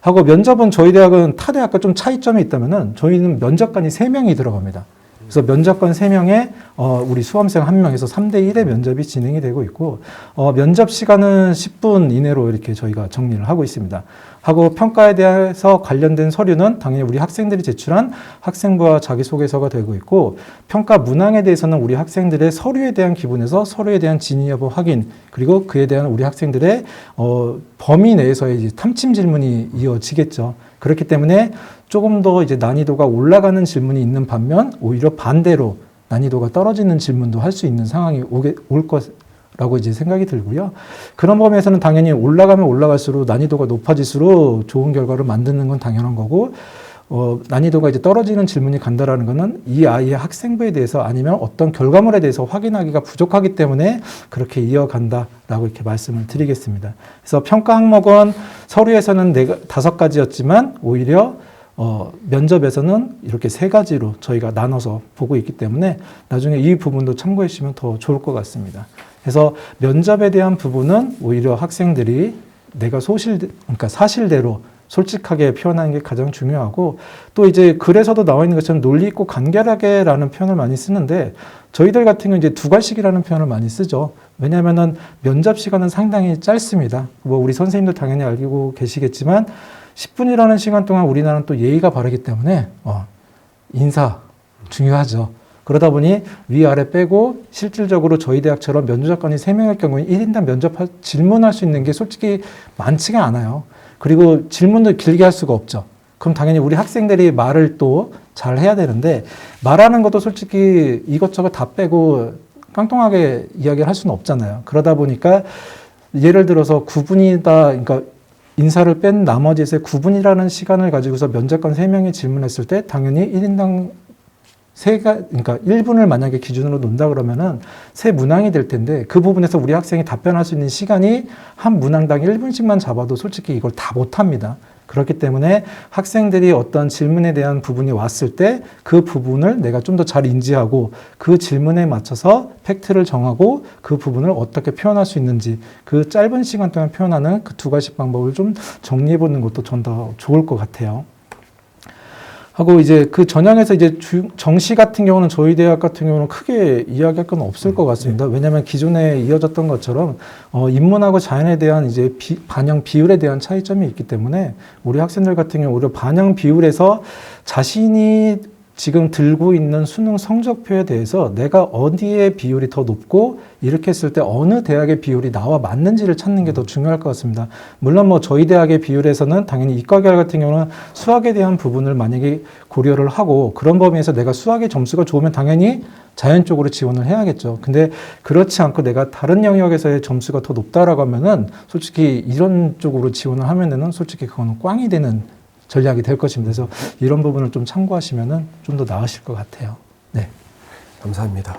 하고 면접은 저희 대학은 타 대학과 좀 차이점이 있다면은 저희는 면접관이 3명이 들어갑니다. 그래서 면접관 3명에 우리 수험생 1명에서 3대1의 면접이 진행이 되고 있고, 면접 시간은 10분 이내로 이렇게 저희가 정리를 하고 있습니다. 하고 평가에 대해서 관련된 서류는 당연히 우리 학생들이 제출한 학생부와 자기소개서가 되고 있고, 평가 문항에 대해서는 우리 학생들의 서류에 대한 기본에서 서류에 대한 진위 여부 확인, 그리고 그에 대한 우리 학생들의 범위 내에서의 이제 탐침 질문이 이어지겠죠. 그렇기 때문에 조금 더 이제 난이도가 올라가는 질문이 있는 반면, 오히려 반대로 난이도가 떨어지는 질문도 할 수 있는 상황이 올 것이라고 이제 생각이 들고요. 그런 범위에서는 당연히 올라가면 올라갈수록 난이도가 높아질수록 좋은 결과를 만드는 건 당연한 거고, 난이도가 이제 떨어지는 질문이 간다라는 거는 이 아이의 학생부에 대해서 아니면 어떤 결과물에 대해서 확인하기가 부족하기 때문에 그렇게 이어간다라고 이렇게 말씀을 드리겠습니다. 그래서 평가 항목은 서류에서는 5가지였지만 오히려 면접에서는 이렇게 3가지로 저희가 나눠서 보고 있기 때문에 나중에 이 부분도 참고해 주시면 더 좋을 것 같습니다. 그래서 면접에 대한 부분은 오히려 학생들이 내가 그러니까 사실대로 솔직하게 표현하는 게 가장 중요하고 또 이제 글에서도 나와 있는 것처럼 논리 있고 간결하게라는 표현을 많이 쓰는데 저희들 같은 경우는 이제 두괄식이라는 표현을 많이 쓰죠. 왜냐하면은 면접 시간은 상당히 짧습니다. 뭐 우리 선생님도 당연히 알고 계시겠지만 10분이라는 시간 동안 우리나라는 또 예의가 바르기 때문에 인사 중요하죠. 그러다 보니 위아래 빼고 실질적으로 저희 대학처럼 면접관이 3명일 경우에 1인당 질문할 수 있는 게 솔직히 많지가 않아요. 그리고 질문도 길게 할 수가 없죠. 그럼 당연히 우리 학생들이 말을 또 잘 해야 되는데 말하는 것도 솔직히 이것저것 다 빼고 깡통하게 이야기를 할 수는 없잖아요. 그러다 보니까 예를 들어서 9분이다, 그러니까 인사를 뺀 나머지에서 9분이라는 시간을 가지고서 면접관 3명이 질문했을 때 당연히 1인당 그러니까 1분을 만약에 기준으로 논다 그러면은 3문항이 될 텐데 그 부분에서 우리 학생이 답변할 수 있는 시간이 한 문항당 1분씩만 잡아도 솔직히 이걸 다 못합니다. 그렇기 때문에 학생들이 어떤 질문에 대한 부분이 왔을 때 그 부분을 내가 좀 더 잘 인지하고 그 질문에 맞춰서 팩트를 정하고 그 부분을 어떻게 표현할 수 있는지 그 짧은 시간 동안 표현하는 그 2가지 방법을 좀 정리해 보는 것도 전 더 좋을 것 같아요. 하고 이제 그 전형에서 이제 정시 같은 경우는 저희 대학 같은 경우는 크게 이야기할 건 없을 것 같습니다. 왜냐하면 기존에 이어졌던 것처럼 인문하고 자연에 대한 이제 반영 비율에 대한 차이점이 있기 때문에 우리 학생들 같은 경우 오히려 반영 비율에서 자신이 지금 들고 있는 수능 성적표에 대해서 내가 어디에 비율이 더 높고 이렇게 했을 때 어느 대학의 비율이 나와 맞는지를 찾는 게 더 중요할 것 같습니다. 물론 뭐 저희 대학의 비율에서는 당연히 이과계열 같은 경우는 수학에 대한 부분을 만약에 고려를 하고 그런 범위에서 내가 수학의 점수가 좋으면 당연히 자연 쪽으로 지원을 해야겠죠. 근데 그렇지 않고 내가 다른 영역에서의 점수가 더 높다라고 하면은 솔직히 이런 쪽으로 지원을 하면은 솔직히 그거는 꽝이 되는 전략이 될 것입니다. 그래서 이런 부분을 좀 참고하시면은 좀 더 나으실 것 같아요. 네. 감사합니다.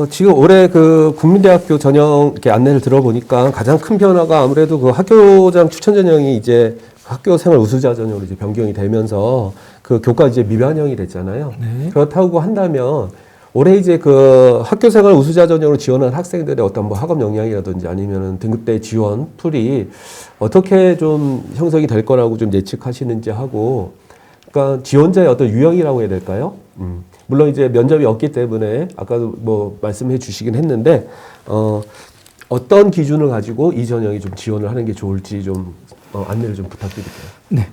지금 올해 그 국민대학교 전형 이렇게 안내를 들어보니까 가장 큰 변화가 아무래도 그 학교장 추천 전형이 이제 학교 생활 우수자 전형으로 이제 변경이 되면서 그 교과 이제 미반영이 됐잖아요. 네. 그렇다고 한다면 올해 이제 그 학교 생활 우수자 전형으로 지원한 학생들의 어떤 뭐 학업 역량이라든지 아니면은 등급대 지원 풀이 어떻게 좀 형성이 될 거라고 좀 예측하시는지 하고, 그러니까 지원자의 어떤 유형이라고 해야 될까요? 물론 이제 면접이 없기 때문에 아까도 뭐 말씀해 주시긴 했는데, 어떤 기준을 가지고 이 전형이 좀 지원을 하는 게 좋을지 좀 안내를 좀 부탁드릴게요. 네.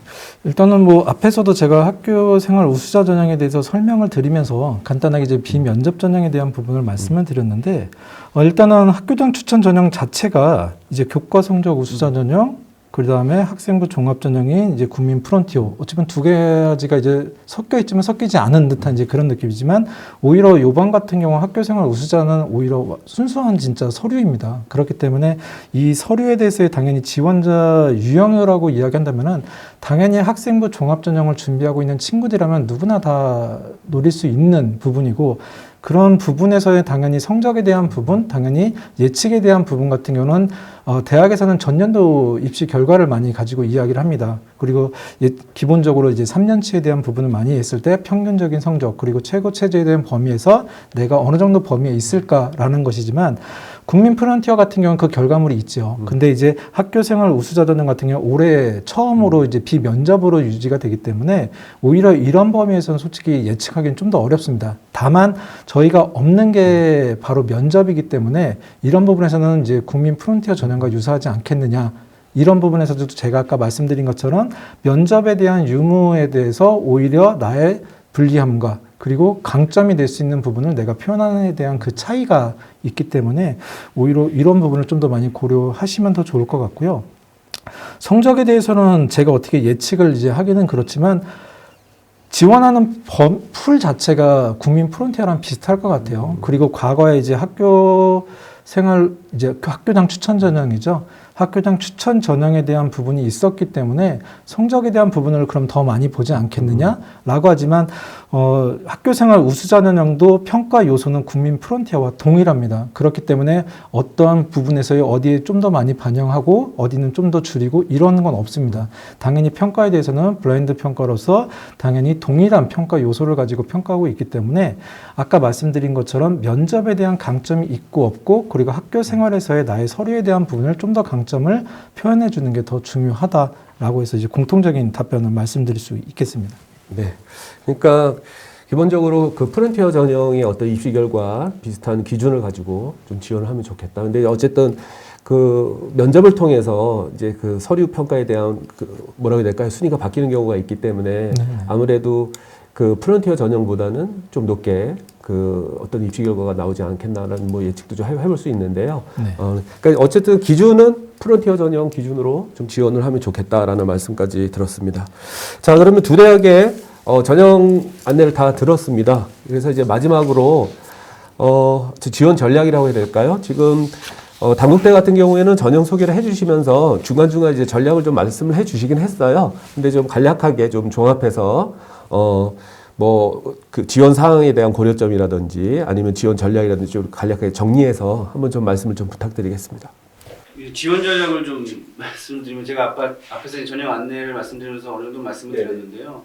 일단은 뭐 앞에서도 제가 학교 생활 우수자 전형에 대해서 설명을 드리면서 간단하게 이제 비면접 전형에 대한 부분을 말씀을 드렸는데, 일단은 학교장 추천 전형 자체가 이제 교과 성적 우수자 전형, 그 다음에 학생부 종합 전형이 이제 국민 프론티어, 어쩌면 2가지가 이제 섞여 있지만 섞이지 않은 듯한 이제 그런 느낌이지만, 오히려 요번 같은 경우 학교 생활 우수자는 오히려 순수한 진짜 서류입니다. 그렇기 때문에 이 서류에 대해서 당연히 지원자 유형이라고 이야기한다면은 당연히 학생부 종합 전형을 준비하고 있는 친구들이라면 누구나 다 노릴 수 있는 부분이고, 그런 부분에서의 당연히 성적에 대한 부분, 당연히 예측에 대한 부분 같은 경우는 대학에서는 전년도 입시 결과를 많이 가지고 이야기를 합니다. 그리고 기본적으로 이제 3년치에 대한 부분을 많이 했을 때 평균적인 성적, 그리고 최고 최저에 대한 범위에서 내가 어느 정도 범위에 있을까라는 것이지만, 국민 프론티어 같은 경우는 그 결과물이 있죠. 근데 이제 학교 생활 우수자 전형 같은 경우 올해 처음으로 이제 비면접으로 유지가 되기 때문에 오히려 이런 범위에서는 솔직히 예측하기는 좀 더 어렵습니다. 다만 저희가 없는 게 바로 면접이기 때문에 이런 부분에서는 이제 국민 프론티어 전형과 유사하지 않겠느냐. 이런 부분에서도 제가 아까 말씀드린 것처럼 면접에 대한 유무에 대해서 오히려 나의 불리함과 그리고 강점이 될 수 있는 부분을 내가 표현하는 데 대한 그 차이가 있기 때문에 오히려 이런 부분을 좀 더 많이 고려하시면 더 좋을 것 같고요. 성적에 대해서는 제가 어떻게 예측을 이제 하기는 그렇지만 지원하는 풀 자체가 국민 프론티어랑 비슷할 것 같아요. 그리고 과거에 이제 학교 생활 이제 학교장 추천 전형이죠. 학교장 추천 전형에 대한 부분이 있었기 때문에 성적에 대한 부분을 그럼 더 많이 보지 않겠느냐라고 하지만 학교 생활 우수자 전형도 평가 요소는 국민 프론티어와 동일합니다. 그렇기 때문에 어떠한 부분에서의 어디에 좀 더 많이 반영하고 어디는 좀 더 줄이고 이런 건 없습니다. 당연히 평가에 대해서는 블라인드 평가로서 당연히 동일한 평가 요소를 가지고 평가하고 있기 때문에 아까 말씀드린 것처럼 면접에 대한 강점이 있고 없고 그리고 학교 생활에서의 나의 서류에 대한 부분을 좀 더 강점을 표현해 주는 게 더 중요하다라고 해서 이제 공통적인 답변을 말씀드릴 수 있겠습니다. 네. 그러니까 기본적으로 그 프론티어 전형의 어떤 입시 결과 비슷한 기준을 가지고 좀 지원을 하면 좋겠다. 근데 어쨌든 그 면접을 통해서 이제 그 서류 평가에 대한 그 뭐라고 해야 될까요? 순위가 바뀌는 경우가 있기 때문에 아무래도 그 프론티어 전형보다는 좀 높게 그 어떤 입시 결과가 나오지 않겠나라는 뭐 예측도 좀 해볼 수 있는데요. 네. 그러니까 어쨌든 기준은 프론티어 전형 기준으로 좀 지원을 하면 좋겠다라는 말씀까지 들었습니다. 자, 그러면 두 대학의 전형 안내를 다 들었습니다. 그래서 이제 마지막으로 지원 전략이라고 해야 될까요? 지금 당국대 같은 경우에는 전형 소개를 해주시면서 중간중간 이제 전략을 좀 말씀을 해주시긴 했어요. 근데 좀 간략하게 좀 종합해서 뭐 그 지원 사항에 대한 고려점이라든지 아니면 지원 전략이라든지 좀 간략하게 정리해서 한번 좀 말씀을 좀 부탁드리겠습니다. 지원 전략을 좀 말씀드리면 제가 앞에서 전형 안내를 말씀드리면서 어느 정도 말씀을 드렸는데요.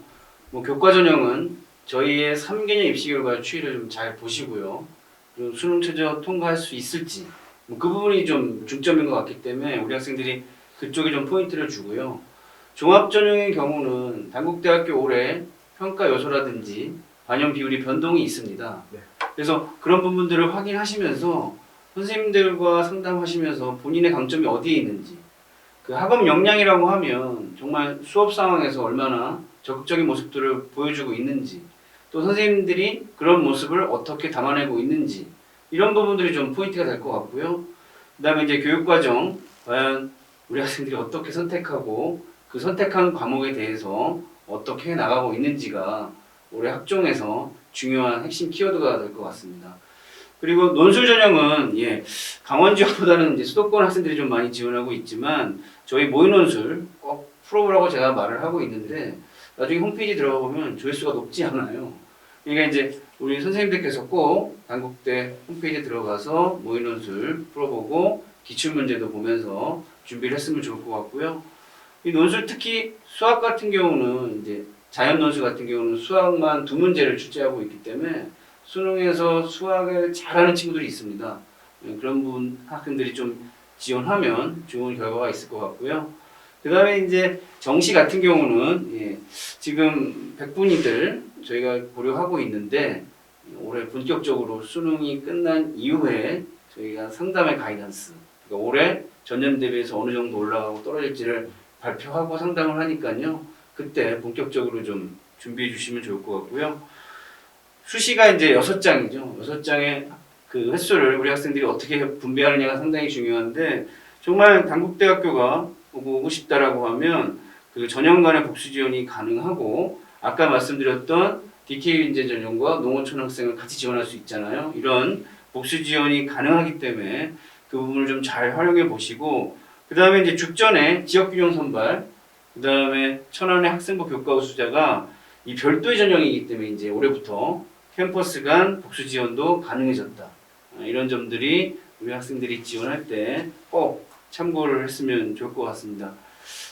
뭐 교과 전형은 저희의 3개년 입시 결과 추이를 좀 잘 보시고요. 그리고 수능 최저 통과할 수 있을지 그 부분이 좀 중점인 것 같기 때문에 우리 학생들이 그쪽에 좀 포인트를 주고요. 종합 전형의 경우는 단국대학교 올해 평가 요소라든지 반영 비율이 변동이 있습니다. 그래서 그런 부분들을 확인하시면서 선생님들과 상담하시면서 본인의 강점이 어디에 있는지 그 학업 역량이라고 하면 정말 수업 상황에서 얼마나 적극적인 모습들을 보여주고 있는지 또 선생님들이 그런 모습을 어떻게 담아내고 있는지 이런 부분들이 좀 포인트가 될 것 같고요. 그 다음에 이제 교육과정 과연 우리 학생들이 어떻게 선택하고 그 선택한 과목에 대해서 어떻게 나가고 있는지가 올해 학종에서 중요한 핵심 키워드가 될 것 같습니다. 그리고 논술 전형은 강원 지역보다는 이제 수도권 학생들이 좀 많이 지원하고 있지만 저희 모의 논술 꼭 풀어보라고 제가 말을 하고 있는데 나중에 홈페이지 들어가 보면 조회수가 높지 않아요. 그러니까 이제 우리 선생님들께서 꼭 단국대 홈페이지에 들어가서 모의 논술 풀어보고 기출문제도 보면서 준비를 했으면 좋을 것 같고요. 이 논술 특히 수학 같은 경우는 이제 자연 논술 같은 경우는 수학만 2문제를 출제하고 있기 때문에 수능에서 수학을 잘하는 친구들이 있습니다. 그런 분 학생들이 좀 지원하면 좋은 결과가 있을 것 같고요. 그 다음에 이제 정시 같은 경우는 지금 100분위들 저희가 고려하고 있는데 올해 본격적으로 수능이 끝난 이후에 저희가 상담의 가이던스 그러니까 올해 전년 대비해서 어느 정도 올라가고 떨어질지를 발표하고 상담을 하니까요. 그때 본격적으로 좀 준비해 주시면 좋을 것 같고요. 수시가 이제 6장이죠. 6장의 그 횟수를 우리 학생들이 어떻게 분배하느냐가 상당히 중요한데 정말 단국대학교가 오고 싶다라고 하면 그 전형 간의 복수 지원이 가능하고 아까 말씀드렸던 DK 인재 전형과 농어촌 학생을 같이 지원할 수 있잖아요. 이런 복수 지원이 가능하기 때문에 그 부분을 좀 잘 활용해 보시고 그 다음에 이제 죽전에 지역균형 선발 그 다음에 천안의 학생부 교과 우수자가 이 별도의 전형이기 때문에 이제 올해부터 캠퍼스 간 복수 지원도 가능해졌다. 이런 점들이 우리 학생들이 지원할 때 꼭 참고를 했으면 좋을 것 같습니다.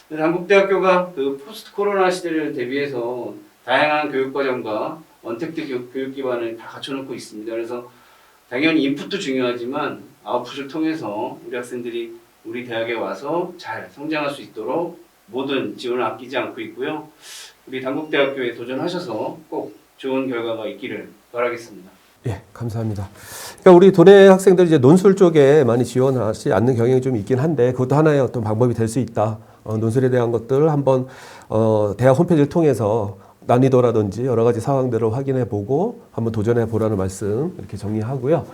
단국대학교가 그 포스트 코로나 시대를 대비해서 다양한 교육과정과 언택트 교육 기반을 다 갖춰놓고 있습니다. 그래서 당연히 인풋도 중요하지만 아웃풋을 통해서 우리 학생들이 우리 대학에 와서 잘 성장할 수 있도록 모든 지원을 아끼지 않고 있고요. 우리 단국대학교에 도전하셔서 꼭 좋은 결과가 있기를 바라겠습니다. 예, 감사합니다. 그러니까 우리 도내 학생들이 이제 논술 쪽에 많이 지원하지 않는 경향이 좀 있긴 한데 그것도 하나의 어떤 방법이 될 수 있다. 논술에 대한 것들을 한번 대학 홈페이지를 통해서 난이도라든지 여러 가지 상황들을 확인해 보고 한번 도전해 보라는 말씀 이렇게 정리하고요.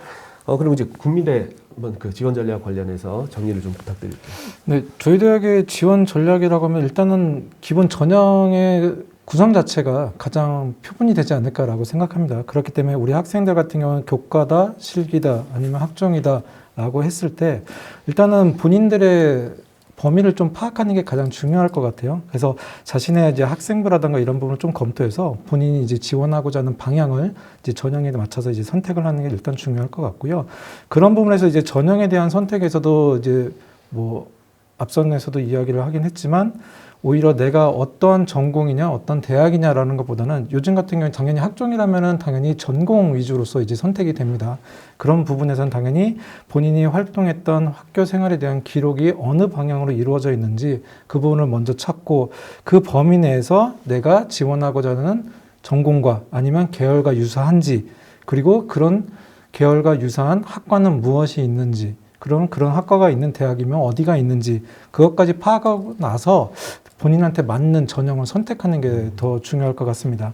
그럼 이제 국민대 한번 그 지원 전략 관련해서 정리를 좀 부탁드릴게요. 네, 저희 대학의 지원 전략이라고 하면 일단은 기본 전형의 구성 자체가 가장 표본이 되지 않을까라고 생각합니다. 그렇기 때문에 우리 학생들 같은 경우는 교과다, 실기다, 아니면 학종이다라고 했을 때 일단은 본인들의 범위를 좀 파악하는 게 가장 중요할 것 같아요. 그래서 자신의 이제 학생부라든가 이런 부분을 좀 검토해서 본인이 이제 지원하고자 하는 방향을 이제 전형에 맞춰서 이제 선택을 하는 게 일단 중요할 것 같고요. 그런 부분에서 이제 전형에 대한 선택에서도 이제 뭐 앞선에서도 이야기를 하긴 했지만 오히려 내가 어떤 전공이냐, 어떤 대학이냐라는 것보다는 요즘 같은 경우에 당연히 학종이라면은 당연히 전공 위주로서 이제 선택이 됩니다. 그런 부분에서는 당연히 본인이 활동했던 학교 생활에 대한 기록이 어느 방향으로 이루어져 있는지 그 부분을 먼저 찾고 그 범위 내에서 내가 지원하고자 하는 전공과 아니면 계열과 유사한지 그리고 그런 계열과 유사한 학과는 무엇이 있는지 그런 학과가 있는 대학이면 어디가 있는지 그것까지 파악하고 나서 본인한테 맞는 전형을 선택하는 게 더 중요할 것 같습니다.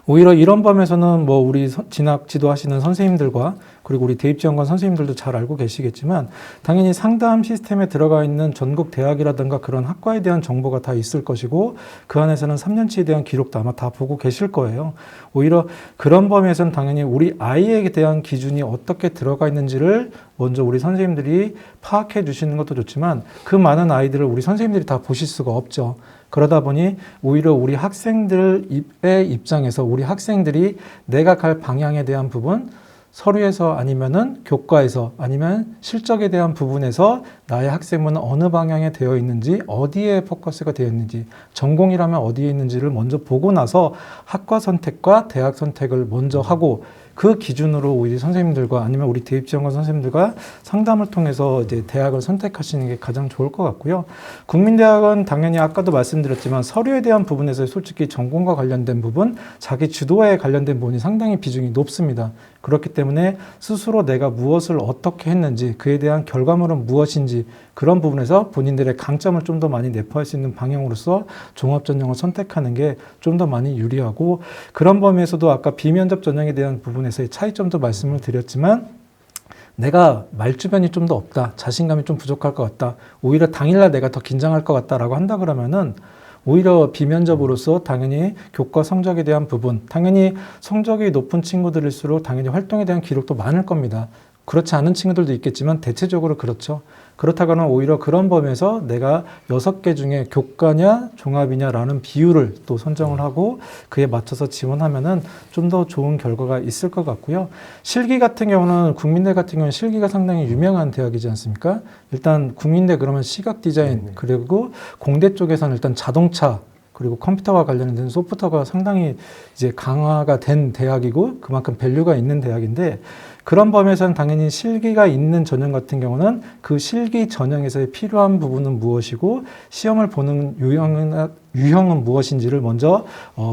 오히려 이런 범에서는 뭐 우리 진학 지도하시는 선생님들과 그리고 우리 대입지원관 선생님들도 잘 알고 계시겠지만 당연히 상담 시스템에 들어가 있는 전국 대학이라든가 그런 학과에 대한 정보가 다 있을 것이고 그 안에서는 3년치에 대한 기록도 아마 다 보고 계실 거예요. 오히려 그런 범위에서는 당연히 우리 아이에 대한 기준이 어떻게 들어가 있는지를 먼저 우리 선생님들이 파악해 주시는 것도 좋지만 그 많은 아이들을 우리 선생님들이 다 보실 수가 없죠. 그러다 보니 오히려 우리 학생들의 입장에서 우리 학생들이 내가 갈 방향에 대한 부분 서류에서 아니면은 교과에서 아니면 실적에 대한 부분에서 나의 학생은 어느 방향에 되어 있는지 어디에 포커스가 되어 있는지 전공이라면 어디에 있는지를 먼저 보고 나서 학과 선택과 대학 선택을 먼저 하고 그 기준으로 우리 선생님들과 아니면 우리 대입지원관 선생님들과 상담을 통해서 이제 대학을 선택하시는 게 가장 좋을 것 같고요. 국민대학은 당연히 아까도 말씀드렸지만 서류에 대한 부분에서 솔직히 전공과 관련된 부분, 자기 주도에 관련된 부분이 상당히 비중이 높습니다. 그렇기 때문에 스스로 내가 무엇을 어떻게 했는지 그에 대한 결과물은 무엇인지 그런 부분에서 본인들의 강점을 좀 더 많이 내포할 수 있는 방향으로서 종합전형을 선택하는 게 좀 더 많이 유리하고 그런 범위에서도 아까 비면접 전형에 대한 부분에서의 차이점도 말씀을 드렸지만 내가 말주변이 좀 더 없다. 자신감이 좀 부족할 것 같다. 오히려 당일날 내가 더 긴장할 것 같다라고 한다 그러면은 오히려 비면접으로서 당연히 교과 성적에 대한 부분, 당연히 성적이 높은 친구들일수록 당연히 활동에 대한 기록도 많을 겁니다. 그렇지 않은 친구들도 있겠지만 대체적으로 그렇죠. 그렇다고는 오히려 그런 범위에서 내가 6개 중에 교과냐 종합이냐라는 비율을 또 선정을 하고 그에 맞춰서 지원하면은 좀 더 좋은 결과가 있을 것 같고요. 실기 같은 경우는 국민대 같은 경우는 실기가 상당히 유명한 대학이지 않습니까? 일단 국민대 그러면 시각 디자인 그리고 공대 쪽에서는 일단 자동차 그리고 컴퓨터와 관련된 소프트웨어가 상당히 이제 강화가 된 대학이고 그만큼 밸류가 있는 대학인데 그런 범위에서는 당연히 실기가 있는 전형 같은 경우는 그 실기 전형에서의 필요한 부분은 무엇이고 시험을 보는 유형은 무엇인지를 먼저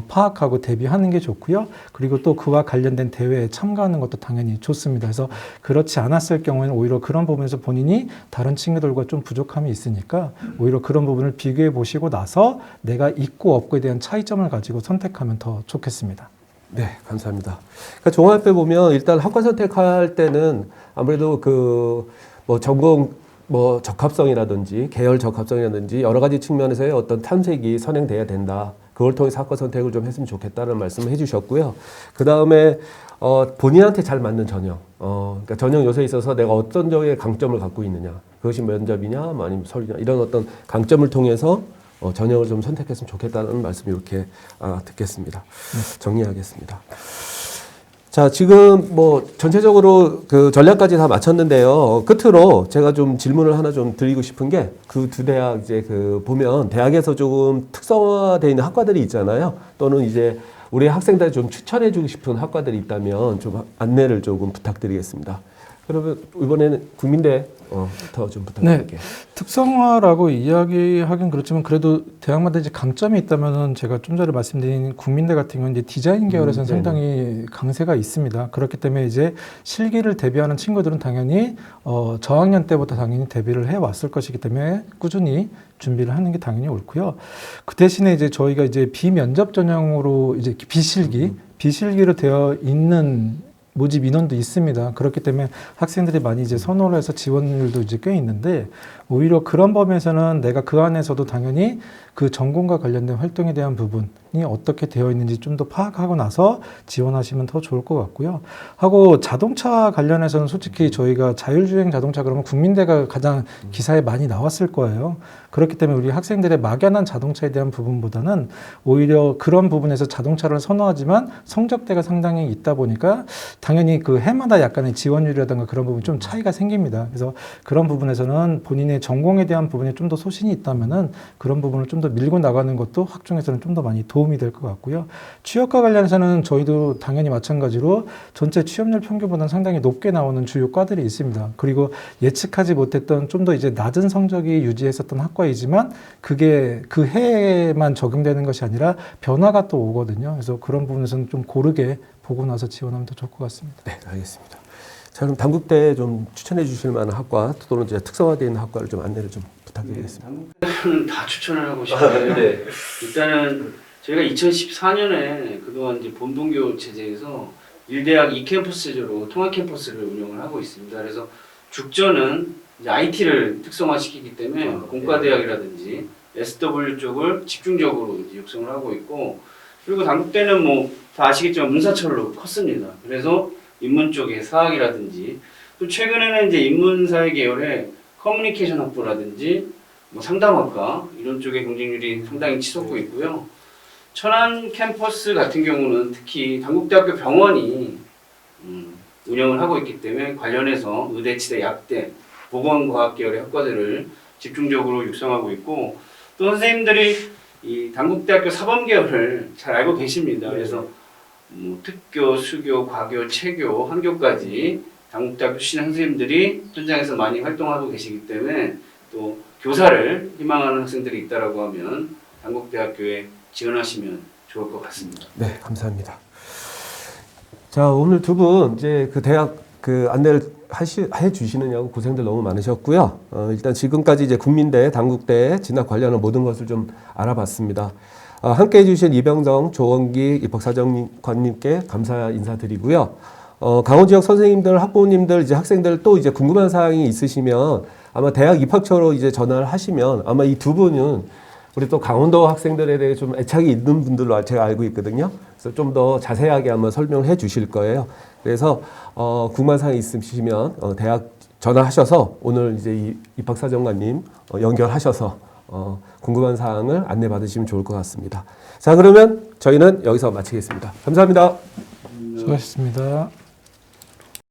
파악하고 대비하는 게 좋고요. 그리고 또 그와 관련된 대회에 참가하는 것도 당연히 좋습니다. 그래서 그렇지 않았을 경우에는 오히려 그런 부분에서 본인이 다른 친구들과 좀 부족함이 있으니까 오히려 그런 부분을 비교해 보시고 나서 내가 있고 없고에 대한 차이점을 가지고 선택하면 더 좋겠습니다. 네, 감사합니다. 그러니까 종합해 보면 일단 학과 선택할 때는 아무래도 뭐 전공 뭐 적합성이라든지 계열 적합성이라든지 여러 가지 측면에서의 어떤 탐색이 선행돼야 된다. 그걸 통해서 학과 선택을 좀 했으면 좋겠다는 말씀을 해주셨고요. 그 다음에 본인한테 잘 맞는 전형, 그러니까 전형 요소에 있어서 내가 어떤 점의 강점을 갖고 있느냐, 그것이 면접이냐, 뭐 아니면 서류냐 이런 어떤 강점을 통해서 전형을 좀 선택했으면 좋겠다는 말씀 이렇게 듣겠습니다. 정리하겠습니다. 자, 지금 뭐 전체적으로 그 전략까지 다 마쳤는데요. 끝으로 제가 좀 질문을 하나 좀 드리고 싶은 게 그 두 대학 이제 보면 대학에서 조금 특성화되어 있는 학과들이 있잖아요. 또는 이제 우리 학생들 좀 추천해주고 싶은 학과들이 있다면 좀 안내를 조금 부탁드리겠습니다. 그러면 이번에는 국민대부터 좀 부탁드릴게요. 네, 특성화라고 이야기하긴 그렇지만 그래도 대학마다 이제 강점이 있다면은 제가 좀 전에 말씀드린 국민대 같은 경우는 이제 디자인 계열에서는 상당히 강세가 있습니다. 그렇기 때문에 이제 실기를 대비하는 친구들은 당연히 저학년 때부터 당연히 대비를 해 왔을 것이기 때문에 꾸준히 준비를 하는 게 당연히 옳고요. 그 대신에 이제 저희가 이제 비면접 전형으로 이제 비실기로 되어 있는 모집 인원도 있습니다. 그렇기 때문에 학생들이 많이 이제 선호를 해서 지원율도 이제 꽤 있는데 오히려 그런 범위에서는 내가 그 안에서도 당연히 그 전공과 관련된 활동에 대한 부분이 어떻게 되어 있는지 좀 더 파악하고 나서 지원하시면 더 좋을 것 같고요. 하고 자동차 관련해서는 솔직히 저희가 자율주행 자동차 그러면 국민대가 가장 기사에 많이 나왔을 거예요. 그렇기 때문에 우리 학생들의 막연한 자동차에 대한 부분보다는 오히려 그런 부분에서 자동차를 선호하지만 성적대가 상당히 있다 보니까 당연히 그 해마다 약간의 지원율이라든가 그런 부분 좀 차이가 생깁니다. 그래서 그런 부분에서는 본인의 전공에 대한 부분에 좀 더 소신이 있다면은 그런 부분을 좀 더 밀고 나가는 것도 학종에서는 좀 더 많이 도움이 될 것 같고요. 취업과 관련해서는 저희도 당연히 마찬가지로 전체 취업률 평균보다는 상당히 높게 나오는 주요 과들이 있습니다. 그리고 예측하지 못했던 좀 더 이제 낮은 성적이 유지했었던 학과이지만 그게 그 해에만 적용되는 것이 아니라 변화가 또 오거든요. 그래서 그런 부분에서는 좀 고르게 보고 나서 지원하면 더 좋을 것 같습니다. 네, 알겠습니다. 자, 그럼 단국대에 좀 추천해 주실 만한 학과 또는 이제 특성화되어 있는 학과를 좀 안내를 좀 부탁드리겠습니다. 단국대는 다 추천을 하고 싶어요. 네. 일단은 저희가 2014년에 그동안 이제 본동교 체제에서 일대학 2캠퍼스 제도로 통합 캠퍼스를 운영을 하고 있습니다. 그래서 죽전은 이제 IT를 특성화시키기 때문에 공과대학이라든지 SW 쪽을 집중적으로 이제 육성을 하고 있고, 그리고 단국대는 뭐 다 아시겠지만 문사철로 컸습니다. 그래서 인문 쪽에 사학이라든지, 또 최근에는 이제 인문사회 계열의 커뮤니케이션 학부라든지 뭐 상담학과 이런 쪽의 경쟁률이 상당히 치솟고 있고요. 천안 캠퍼스 같은 경우는 특히 단국대학교 병원이 운영을 하고 있기 때문에 관련해서 의대, 치대, 약대, 보건과학 계열의 학과들을 집중적으로 육성하고 있고, 또 선생님들이 이 단국대학교 사범 계열을 잘 알고 계십니다. 그래서 뭐 특교, 수교, 과교, 체교, 한교까지 단국대학교 출신 선생님들이 현장에서 많이 활동하고 계시기 때문에 또 교사를 희망하는 학생들이 있다라고 하면 단국대학교에 지원하시면 좋을 것 같습니다. 네, 감사합니다. 자, 오늘 두 분 이제 그 대학 그 안내를 해 주시느냐고 고생들 너무 많으셨고요. 일단 지금까지 이제 국민대, 단국대 진학 관련한 모든 것을 좀 알아봤습니다. 함께 해주신 이병정, 조원기 입학사정관님께 감사 인사드리고요. 강원 지역 선생님들, 학부모님들, 이제 학생들 또 이제 궁금한 사항이 있으시면 아마 대학 입학처로 이제 전화를 하시면 아마 이 두 분은 우리 또 강원도 학생들에 대해 좀 애착이 있는 분들로 제가 알고 있거든요. 그래서 좀 더 자세하게 한번 설명을 해 주실 거예요. 그래서 궁금한 사항이 있으시면 대학 전화하셔서 오늘 이제 입학사정관님 연결하셔서 궁금한 사항을 안내 받으시면 좋을 것 같습니다. 자, 그러면 저희는 여기서 마치겠습니다. 감사합니다. 수고하셨습니다.